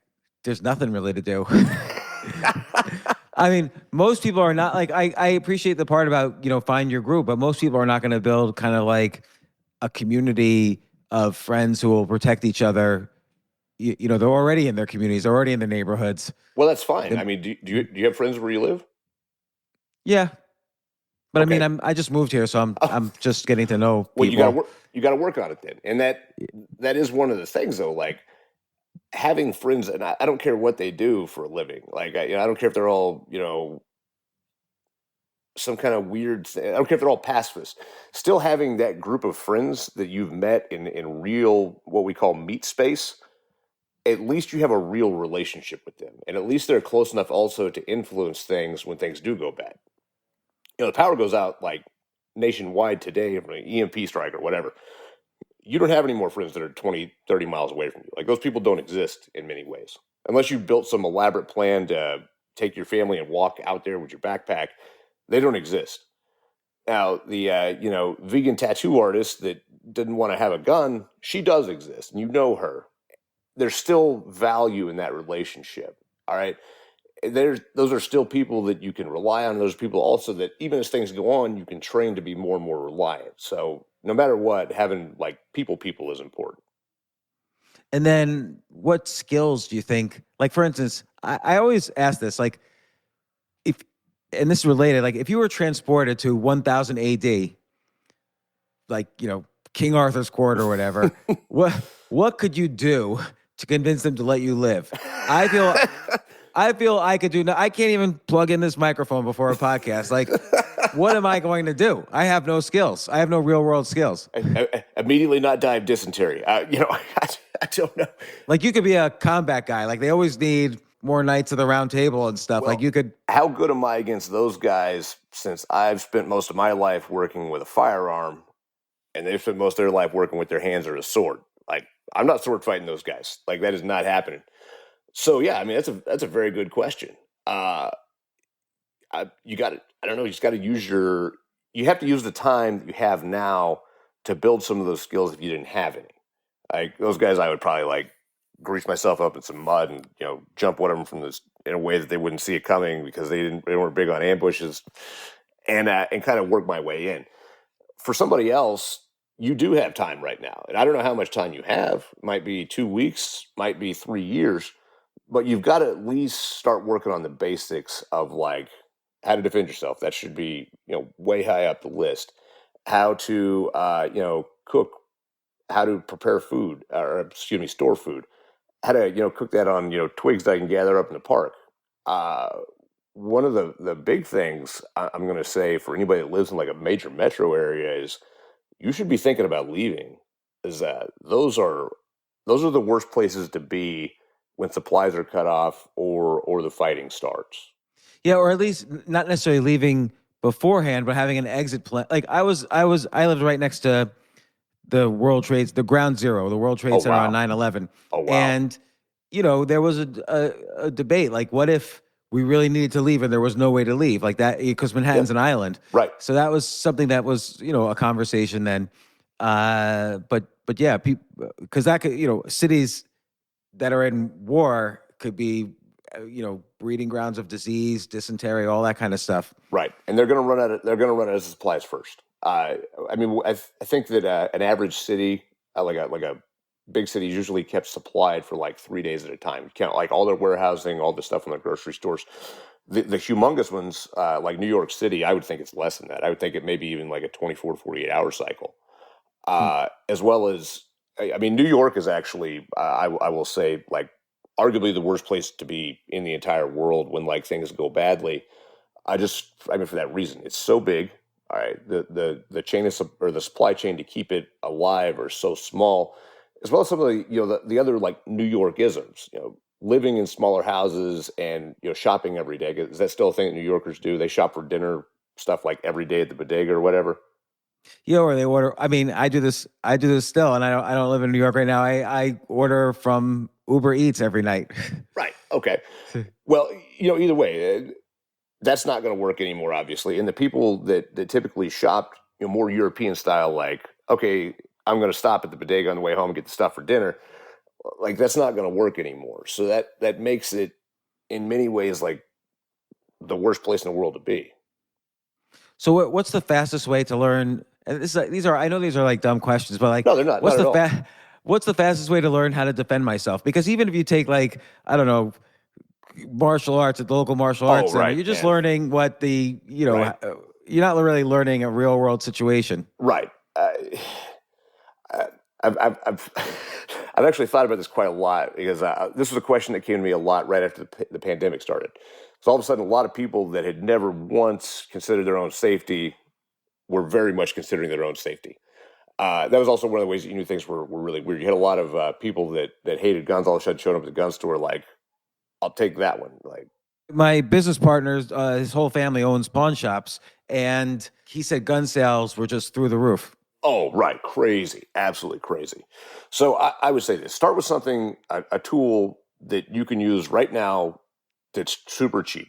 there's nothing really to do. I mean, most people are not like, I appreciate the part about, find your group, but most people are not going to build kind of like a community of friends who will protect each other. They're already in their communities, they're already in their neighborhoods. Well, that's fine. I mean, do you have friends where you live? Yeah. But Okay. I mean, I just moved here, so I'm just getting to know Well, people. you got to work on it then. And that is one of the things, though, like having friends, and I don't care what they do for a living. Like, I don't care if they're all, some kind of weird thing. I don't care if they're all pacifists. Still having that group of friends that you've met in real, what we call meat space, at least you have a real relationship with them. And at least they're close enough also to influence things when things do go bad. The power goes out like nationwide today from an EMP strike or whatever. You don't have any more friends that are 20, 30 miles away from you. Like, those people don't exist in many ways. Unless you built some elaborate plan to take your family and walk out there with your backpack, they don't exist. Now, the vegan tattoo artist that didn't want to have a gun, she does exist, and you know her. There's still value in that relationship. All right. Those are still people that you can rely on. Those are people also that even as things go on, you can train to be more and more reliant. So no matter what, having like people is important. And then what skills do you think, like, for instance, I always ask this, like, and this is related, like, if you were transported to 1000 AD, like, King Arthur's court or whatever, what could you do to convince them to let you live? I feel I could do. I can't even plug in this microphone before a podcast. Like, what am I going to do? I have no skills. I have no real world skills. Immediately not die of dysentery. I don't know. Like, you could be a combat guy. Like, they always need more knights of the round table and stuff. Well, like, you could. How good am I against those guys, since I've spent most of my life working with a firearm and they've spent most of their life working with their hands or a sword? Like, I'm not sword fighting those guys. Like, that is not happening. So yeah, I mean, that's a very good question. You got to, I don't know, you just got to you have to use the time that you have now to build some of those skills if you didn't have any. Like, those guys, I would probably like grease myself up in some mud and jump one of them from this in a way that they wouldn't see it coming, because they weren't big on ambushes, and kind of work my way in. For somebody else, you do have time right now, and I don't know how much time you have. It might be 2 weeks, might be 3 years. But you've got to at least start working on the basics of, like, how to defend yourself. That should be, way high up the list. How to, cook, how to prepare food, store food. How to, cook that on, twigs that I can gather up in the park. One of the big things I'm going to say for anybody that lives in like a major metro area is you should be thinking about leaving. Is that those are the worst places to be when supplies are cut off or the fighting starts. Yeah, or at least not necessarily leaving beforehand, but having an exit plan. Like, I lived right next to the Ground Zero, the World Trade Center wow. on 9/11. Oh, wow. And, there was a debate, like, what if we really needed to leave and there was no way to leave, like that, because Manhattan's an island. Right. So that was something that was, a conversation then. But yeah, because that could, cities that are in war could be, breeding grounds of disease, dysentery, all that kind of stuff. Right, and they're going to run out of supplies first. I mean, I think that an average city, like a big city, is usually kept supplied for like 3 days at a time. You count like all their warehousing, all the stuff in the grocery stores. The humongous ones, like New York City, I would think it's less than that. I would think it may be even like a 24 to 48 hour cycle. As well as, I mean, New York is actually, I will say, like, arguably the worst place to be in the entire world when like things go badly. I mean, for that reason, it's so big. All right, the chain or the supply chain to keep it alive are so small, as well as some of the the other like New York isms. Living in smaller houses and shopping every day. Is that still a thing that New Yorkers do? They shop for dinner stuff like every day at the bodega or whatever. Or they order. I mean, I do this. I do this still, and I don't live in New York right now. I order from Uber Eats every night. Right. Okay. Well, either way, that's not going to work anymore, obviously. And the people that typically shopped, more European style, like, okay, I'm going to stop at the bodega on the way home and get the stuff for dinner. Like, that's not going to work anymore. So that makes it, in many ways, like the worst place in the world to be. So what's the fastest way to learn? And I know these are like dumb questions, but like, No, they're not. What's Not the at all. what's the fastest way to learn how to defend myself? Because even if you take like, I don't know, martial arts at the local martial arts center, right, you're just man. learning what the Right. you're not really learning a real world situation. Right. I've I've actually thought about this quite a lot because this was a question that came to me a lot right after the pandemic started. So all of a sudden, a lot of people that had never once considered their own safety were very much considering their own safety. That was also one of the ways that you knew things were really weird. You had a lot of people that hated guns all of a sudden showed up at the gun store like, I'll take that one. Like, My business partner's his whole family owns pawn shops, and he said gun sales were just through the roof. oh, right, crazy, absolutely crazy. So I would say this: start with something, a tool that you can use right now that's super cheap.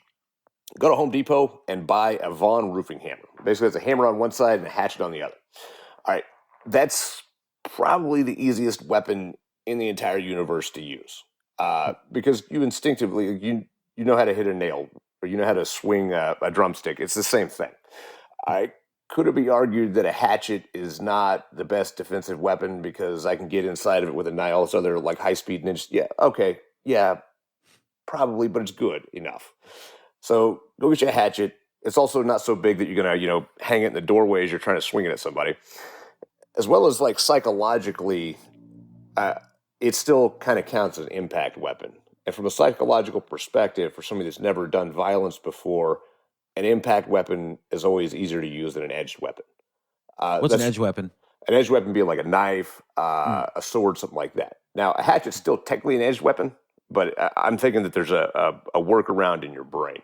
Go to Home Depot and buy a Vaughan roofing hammer. Basically, it's a hammer on one side and a hatchet on the other. All right, that's probably the easiest weapon in the entire universe to use because you instinctively you know how to hit a nail or you know how to swing a drumstick. It's the same thing. I could it be argued that a hatchet is not the best defensive weapon because I can get inside of it with a knife, all this other like high speed ninja. Yeah, okay, yeah, probably, but it's good enough. So go get you a hatchet. It's also not so big that you're gonna hang it in the doorway as you're trying to swing it at somebody. As well as like psychologically, uh, it still kind of counts as an impact weapon. And from a psychological perspective, for somebody that's never done violence before, an impact weapon is always easier to use than an edged weapon. What's an That's edge weapon? an edged weapon being like a knife, Hmm. a sword, something like that. Now, a hatchet's still technically an edged weapon, but I'm thinking that there's a workaround in your brain.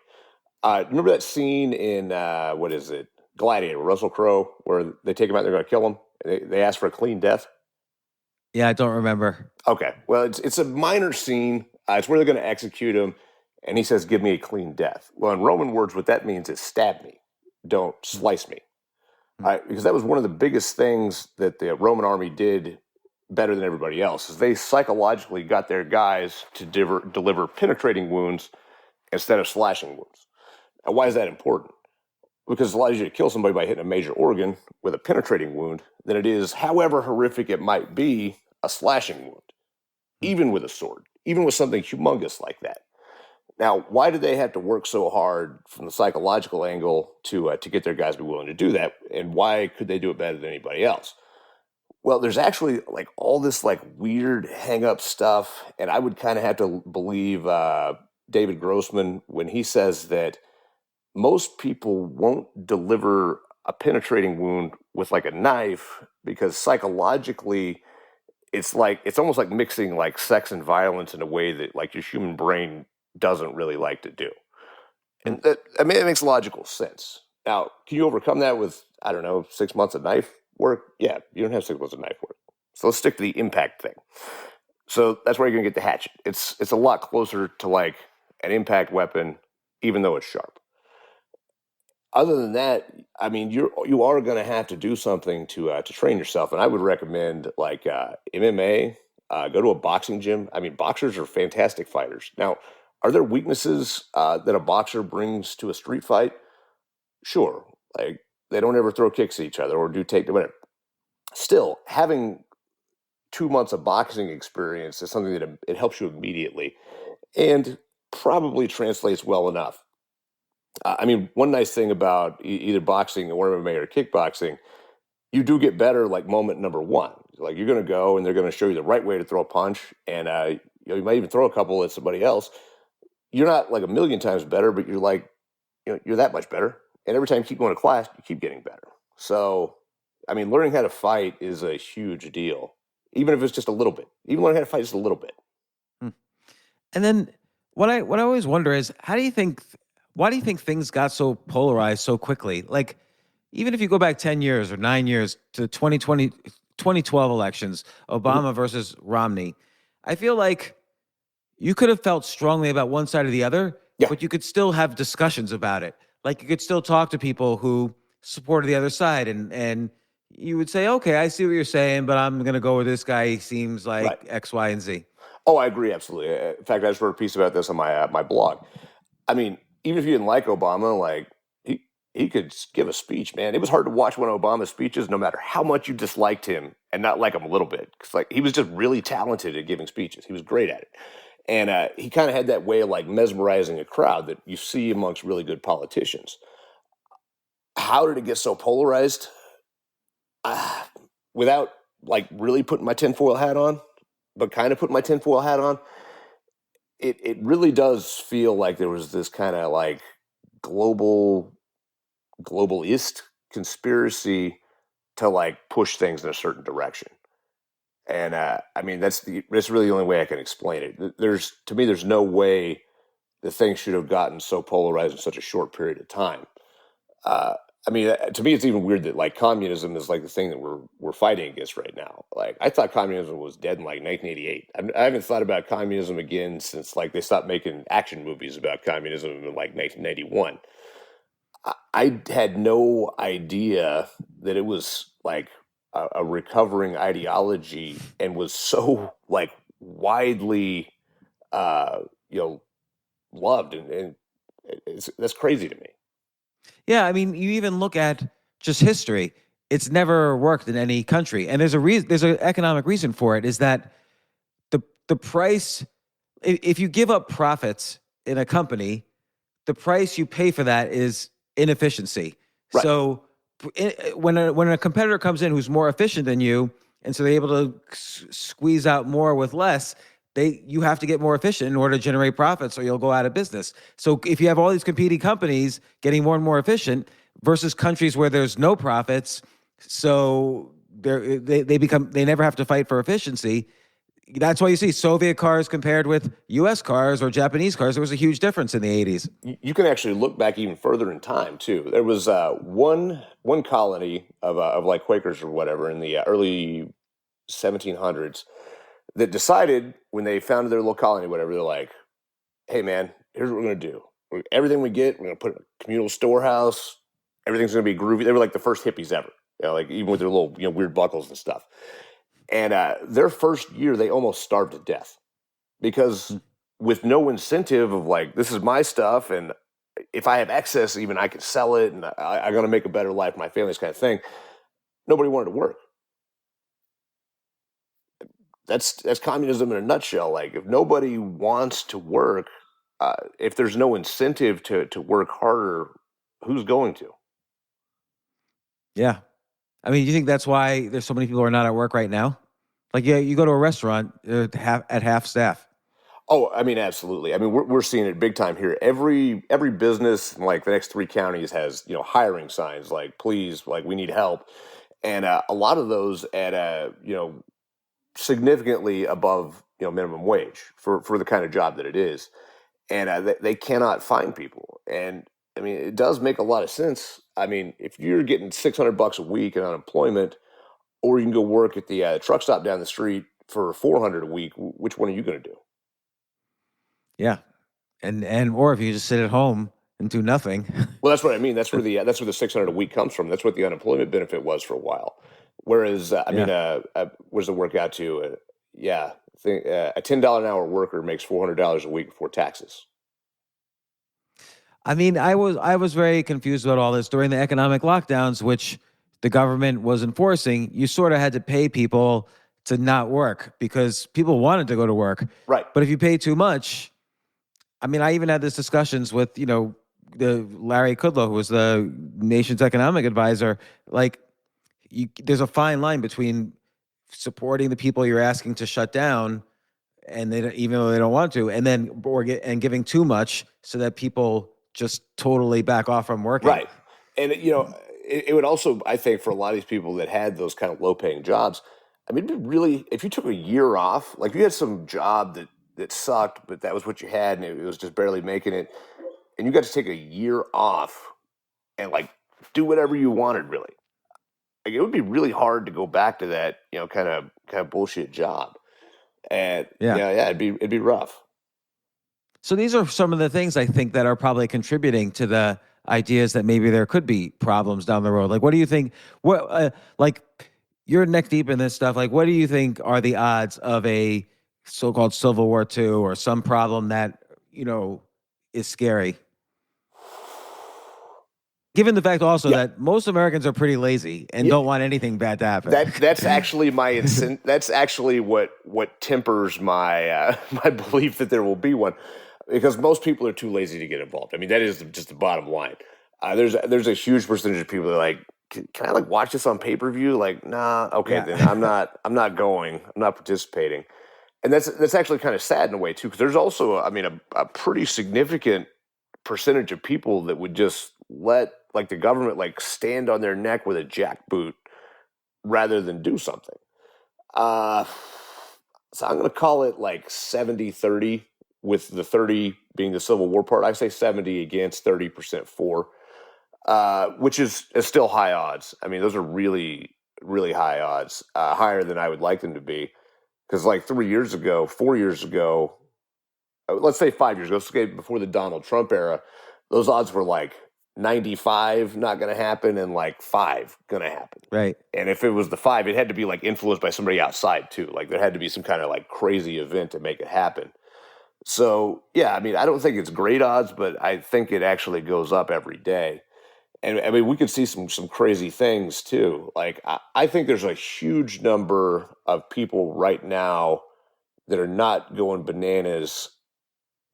Remember that scene in what is it, Gladiator, Russell Crowe, where they take him out, they're going to kill him. They ask for a clean death. Yeah, I don't remember. Okay, well, it's a minor scene. It's where they're going to execute him, and he says, "Give me a clean death." Well, in Roman words, what that means is stab me, don't slice me. Because that was one of the biggest things that the Roman army did better than everybody else. Is they psychologically got their guys to deliver penetrating wounds instead of slashing wounds. Now, why is that important? Because it allows you to kill somebody by hitting a major organ with a penetrating wound than it is, however horrific it might be, a slashing wound, even with a sword, even with something humongous like that. Now, why do they have to work so hard from the psychological angle to get their guys to be willing to do that? And why could they do it better than anybody else? Well, there's actually like all this like weird hang up stuff. And I would kind of have to believe David Grossman when he says that most people won't deliver a penetrating wound with like a knife because psychologically it's almost like mixing like sex and violence in a way that like your human brain doesn't really like to do. And that, I mean, it makes logical sense. Now, can you overcome that with, I don't know, 6 months of knife work? Yeah, you don't have 6 months of knife work. So let's stick to the impact thing. So that's where you're gonna get the hatchet. It's a lot closer to like an impact weapon, even though it's sharp. Other than that, I mean, you are going to have to do something to train yourself, and I would recommend like MMA. Go to a boxing gym. I mean, boxers are fantastic fighters. Now, are there weaknesses that a boxer brings to a street fight? Sure, like they don't ever throw kicks at each other or do take the whatever. Still, having 2 months of boxing experience is something that it helps you immediately, and probably translates well enough. I mean, one nice thing about either boxing or MMA or kickboxing, you do get better like moment number one. Like you're going to go and they're going to show you the right way to throw a punch, and you might even throw a couple at somebody else. You're not like a million times better, but you're like, you're that much better. And every time you keep going to class, you keep getting better. So, I mean, learning how to fight is a huge deal, even if it's just a little bit. Even learning how to fight just a little bit. Hmm. And then what I always wonder is, why do you think things got so polarized so quickly? Like, even if you go back 10 years or 9 years to 2012 elections, Obama versus Romney, I feel like you could have felt strongly about one side or the other, Yeah. but you could still have discussions about it. Like, you could still talk to people who supported the other side, and you would say, okay, I see what you're saying, but I'm going to go with this guy. He seems like Right. X, Y, and Z. Oh, I agree, absolutely. In fact, I just wrote a piece about this on my blog. I mean, even if you didn't like Obama, like he could give a speech, man. It was hard to watch one of Obama's speeches, no matter how much you disliked him and not like him a little bit, because like he was just really talented at giving speeches. He was great at it, and he kind of had that way of like mesmerizing a crowd that you see amongst really good politicians. How did it get so polarized? Without like really putting my tinfoil hat on, but kind of putting my tinfoil hat on, it really does feel like there was this kind of like globalist conspiracy to like push things in a certain direction. And I mean, that's really the only way I can explain it. To me, there's no way that things should have gotten so polarized in such a short period of time. I mean, to me, it's even weird that like communism is like the thing that we're fighting against right now. Like, I thought communism was dead in like 1988. I haven't thought about communism again since like they stopped making action movies about communism in like 1991. I had no idea that it was like a recovering ideology and was so like widely, uh, you know, loved, and that's crazy to me. Yeah, I mean, you even look at just history. It's never worked in any country, and there's a reason. There's an economic reason for it. Is that the price? If you give up profits in a company, the price you pay for that is inefficiency. Right. So when a competitor comes in who's more efficient than you, and so they're able to squeeze out more with less, you have to get more efficient in order to generate profits, or you'll go out of business. So if you have all these competing companies getting more and more efficient versus countries where there's no profits, so they never have to fight for efficiency. That's why you see Soviet cars compared with U.S. cars or Japanese cars. There was a huge difference in the 80s. You can actually look back even further in time too. There was one colony of like Quakers or whatever in the early 1700s that decided, when they founded their little colony, whatever, they're like, "Hey, man, here's what we're gonna do. Everything we get, we're gonna put in a communal storehouse. Everything's gonna be groovy." They were like the first hippies ever, like even with their little weird buckles and stuff. And their first year, they almost starved to death because with no incentive of like, this is my stuff, and if I have excess, even I can sell it, and I'm going to make a better life for my family, this kind of thing. Nobody wanted to work. That's communism in a nutshell. Like, if nobody wants to work, if there's no incentive to work harder, who's going to? Yeah. I mean, you think that's why there's so many people who are not at work right now? Like, yeah, you go to a restaurant at half staff. Oh, I mean, absolutely. I mean, we're seeing it big time here. Every business in like the next 3 counties has hiring signs like, please, like, we need help, and a lot of those at significantly above minimum wage for the kind of job that it is, and they cannot find people. And I mean, it does make a lot of sense. I mean, if you're getting $600 a week in unemployment, or you can go work at the truck stop down the street for $400 a week, which one are you going to do? Yeah, and or if you just sit at home and do nothing. Well, that's what I mean. That's where the $600 a week comes from. That's what the unemployment benefit was for a while. Whereas, I mean, what does it work out to? I think a $10 an hour worker makes $400 a week before taxes. I mean, I was very confused about all this during the economic lockdowns, which the government was enforcing. You sort of had to pay people to not work because people wanted to go to work. Right. But if you pay too much, I mean, I even had these discussions with, the Larry Kudlow, who was the nation's economic advisor. Like, there's a fine line between supporting the people you're asking to shut down and even though they don't want to, and then and giving too much so that people just totally back off from working. Right. And, it would also, I think, for a lot of these people that had those kind of low paying jobs, I mean, it'd be really, if you took a year off, like you had some job that sucked, but that was what you had and it was just barely making it, and you got to take a year off and like do whatever you wanted, really. Like it would be really hard to go back to that, kind of bullshit job. And Yeah. it'd be rough. So these are some of the things I think that are probably contributing to the ideas that maybe there could be problems down the road. Like, what do you think? Like, you're neck deep in this stuff. Like, what do you think are the odds of a so-called Civil War II or some problem that is scary? Given the fact also that most Americans are pretty lazy and don't want anything bad to happen. That's actually that's actually what tempers my my belief that there will be one, because most people are too lazy to get involved. I mean, that is just the bottom line. There's a huge percentage of people that are like, can I like watch this on pay-per-view? Like, nah, okay, then I'm not going. I'm not participating. And that's actually kind of sad in a way too, because there's also, I mean, a pretty significant percentage of people that would just let like the government like stand on their neck with a jackboot rather than do something. So I'm going to call it like 70-30, with the 30 being the Civil War part. I say 70 against, 30% for, which is still high odds. I mean, those are really, really high odds, higher than I would like them to be. Because like 4 years ago, let's say 5 years ago, let's say before the Donald Trump era, those odds were like 95 not going to happen and like 5 going to happen. Right. And if it was the 5, it had to be like influenced by somebody outside too. Like there had to be some kind of like crazy event to make it happen. So yeah, I mean, I don't think it's great odds, but I think it actually goes up every day. And I mean, we could see some crazy things too. Like I think there's a huge number of people right now that are not going bananas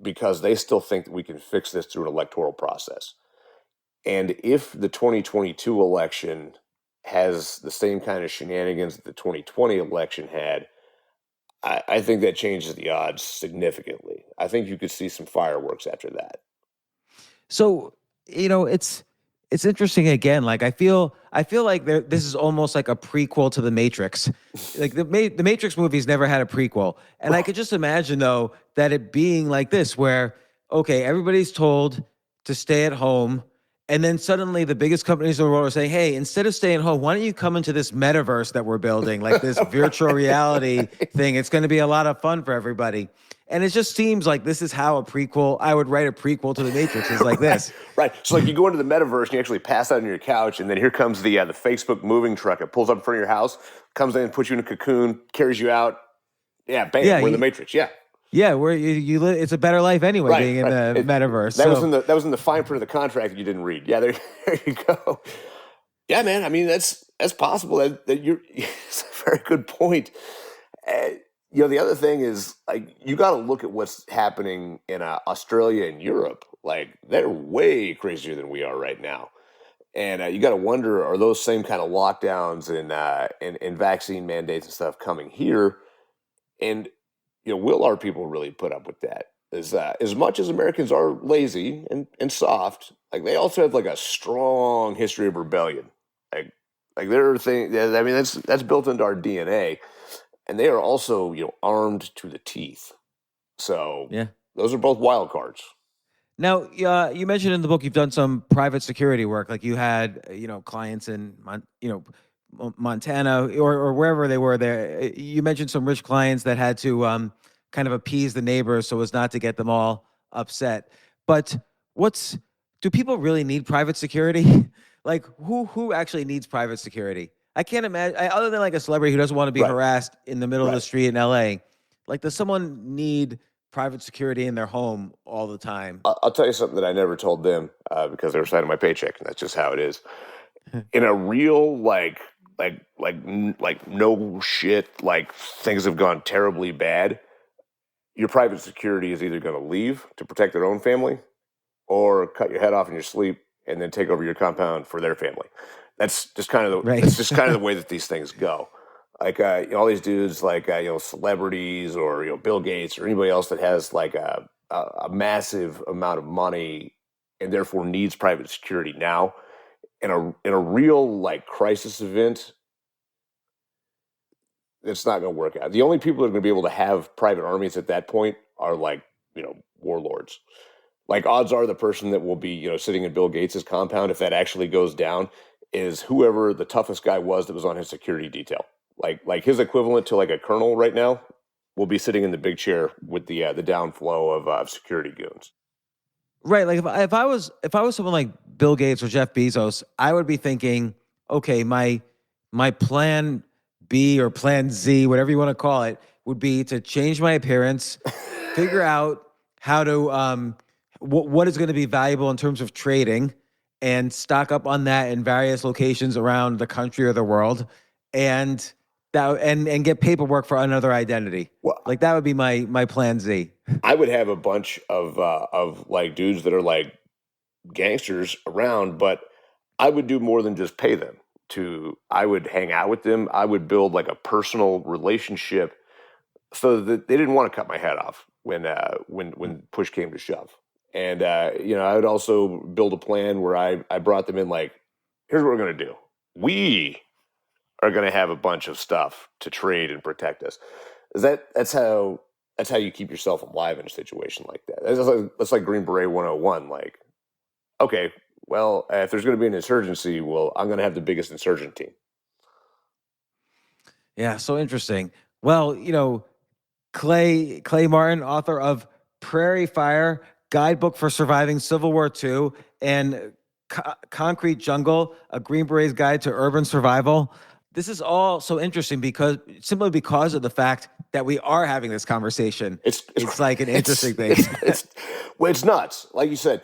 because they still think that we can fix this through an electoral process. And if the 2022 election has the same kind of shenanigans that the 2020 election had, I think that changes the odds significantly. I think you could see some fireworks after that. So, it's interesting again. Like I feel like this is almost like a prequel to The Matrix. Like the Matrix movies never had a prequel. And I could just imagine though that it being like this, where, okay, everybody's told to stay at home. And then suddenly the biggest companies in the world are saying, hey, instead of staying home, why don't you come into this metaverse that we're building, like this virtual reality thing? It's going to be a lot of fun for everybody. And it just seems like this is how I would write a prequel to The Matrix, is like this. Right. So like you go into the metaverse and you actually pass out on your couch, and then here comes the Facebook moving truck. It pulls up in front of your house, comes in, puts you in a cocoon, carries you out. Yeah, bam, we're in the Matrix. Yeah. Yeah, where you live, it's a better life anyway, being in the metaverse. That was in the fine print of the contract that you didn't read. Yeah, there you go. Yeah, man. I mean, that's possible. That you're. It's a very good point. The other thing is like you got to look at what's happening in Australia and Europe. Like they're way crazier than we are right now, and you got to wonder, are those same kind of lockdowns and vaccine mandates and stuff coming here? And will our people really put up with that? As much as Americans are lazy and soft, like they also have like a strong history of rebellion. Like there are things. I mean, that's built into our DNA, and they are also armed to the teeth. So yeah, those are both wild cards. Now, you mentioned in the book you've done some private security work. Like you had clients in Montana or wherever they were there. You mentioned some rich clients that had to kind of appease the neighbors so as not to get them all upset. But do people really need private security? Like who actually needs private security? I can't imagine, other than like a celebrity who doesn't want to be harassed in the middle of the street in LA. Like, does someone need private security in their home all the time? I'll tell you something that I never told them because they were signing my paycheck, and that's just how it is. In a real like no shit, like things have gone terribly bad, your private security is either going to leave to protect their own family or cut your head off in your sleep and then take over your compound for their family. That's just kind of the way that these things go. Like all these dudes, like celebrities or Bill Gates or anybody else that has like a massive amount of money and therefore needs private security now in a real like crisis event. It's not going to work out. The only people that are going to be able to have private armies at that point are like warlords. Like odds are the person that will be sitting in Bill Gates's compound, if that actually goes down, is whoever the toughest guy was that was on his security detail. Like his equivalent to like a colonel right now will be sitting in the big chair with the downflow of security goons. Right. Like if I was someone like Bill Gates or Jeff Bezos, I would be thinking, okay, my plan B or plan Z, whatever you want to call it, would be to change my appearance, figure out how to what is going to be valuable in terms of trading, and stock up on that in various locations around the country or the world, and get paperwork for another identity. Well, like that would be my plan Z. I would have a bunch of like dudes that are like gangsters around, but I would do more than just pay them I would hang out with them. I would build like a personal relationship so that they didn't want to cut my head off when push came to shove. And I would also build a plan where I brought them in like, here's what we're going to do. We are going to have a bunch of stuff to trade and protect us. That's how you keep yourself alive in a situation like that. That's like Green Beret 101. Like, okay, well, if there's going to be an insurgency, well, I'm going to have the biggest insurgent team. Yeah, so interesting. Well, Clay Martin, author of Prairie Fire, Guidebook for Surviving Civil War II, and Concrete Jungle, a Green Beret's Guide to Urban Survival. This is all so interesting simply because of the fact that we are having this conversation. It's like an interesting thing. It's nuts. Like you said,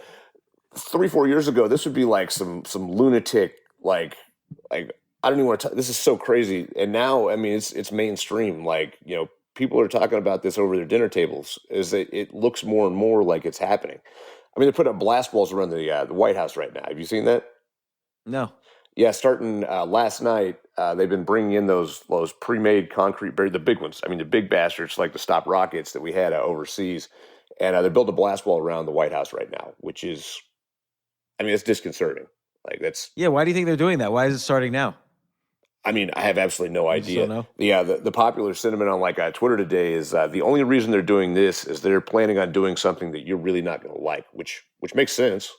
3-4 years ago, this would be like some lunatic, like I don't even want to talk. This is so crazy. And now, I mean, it's mainstream. Like, people are talking about this over their dinner tables. It looks more and more like it's happening. I mean, they're putting up blast walls around the White House right now. Have you seen that? No. Yeah, starting last night, they've been bringing in those pre-made concrete barriers, the big ones. I mean, the big bastards like to stop rockets that we had overseas. And they're building a blast wall around the White House right now, which is, I mean, it's disconcerting. Like that's. Yeah, why do you think they're doing that? Why is it starting now? I mean, I have absolutely no idea. Know? Yeah, the popular sentiment on like Twitter today is the only reason they're doing this is they're planning on doing something that you're really not going to like, which makes sense.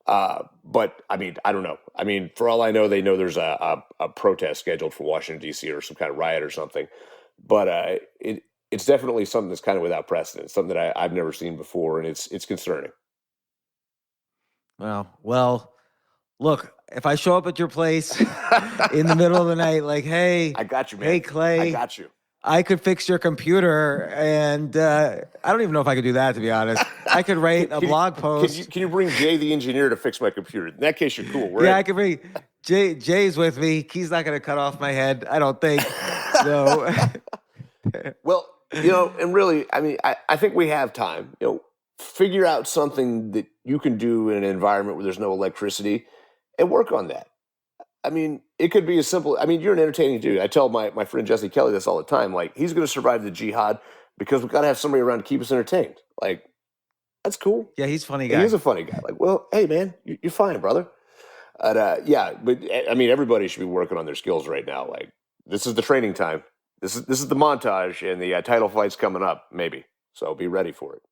But I mean, I don't know. I mean, for all I know, they know there's a protest scheduled for Washington, D.C. or some kind of riot or something. But it's definitely something that's kind of without precedent, something that I've never seen before, and it's concerning. Wow. Well, look, if I show up at your place in the middle of the night, like, hey, I got you, man. Hey, Clay, I got you. I could fix your computer, and I don't even know if I could do that, to be honest. I could write a blog post. Can you bring Jay, the engineer, to fix my computer? In that case, you're cool. I can bring Jay. Jay's with me. He's not going to cut off my head, I don't think. So, well, and really, I mean, I think we have time. Figure out something that you can do in an environment where there's no electricity, and work on that. I mean, it could be as simple. I mean, you're an entertaining dude. I tell my friend Jesse Kelly this all the time. Like, he's going to survive the jihad because we've got to have somebody around to keep us entertained. Like, that's cool. Yeah, he's a funny guy. He's a funny guy. Like, well, hey, man, you're fine, brother. Yeah, but I mean, everybody should be working on their skills right now. Like, this is the training time. This is the montage, and the title fight's coming up, maybe. So be ready for it.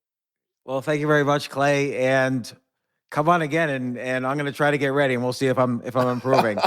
Well, thank you very much, Clay, and come on again, and I'm going to try to get ready, and we'll see if I'm improving.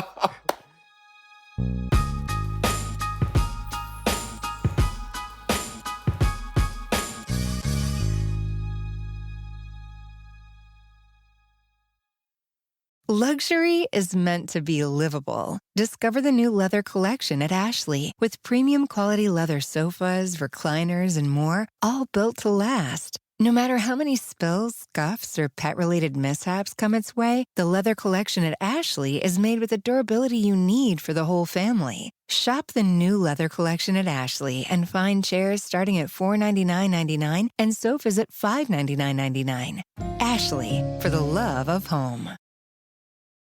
Luxury is meant to be livable. Discover the new leather collection at Ashley with premium quality leather sofas, recliners, and more, all built to last. No matter how many spills, scuffs, or pet-related mishaps come its way, the leather collection at Ashley is made with the durability you need for the whole family. Shop the new leather collection at Ashley and find chairs starting at $499.99 and sofas at $599.99. Ashley, for the love of home.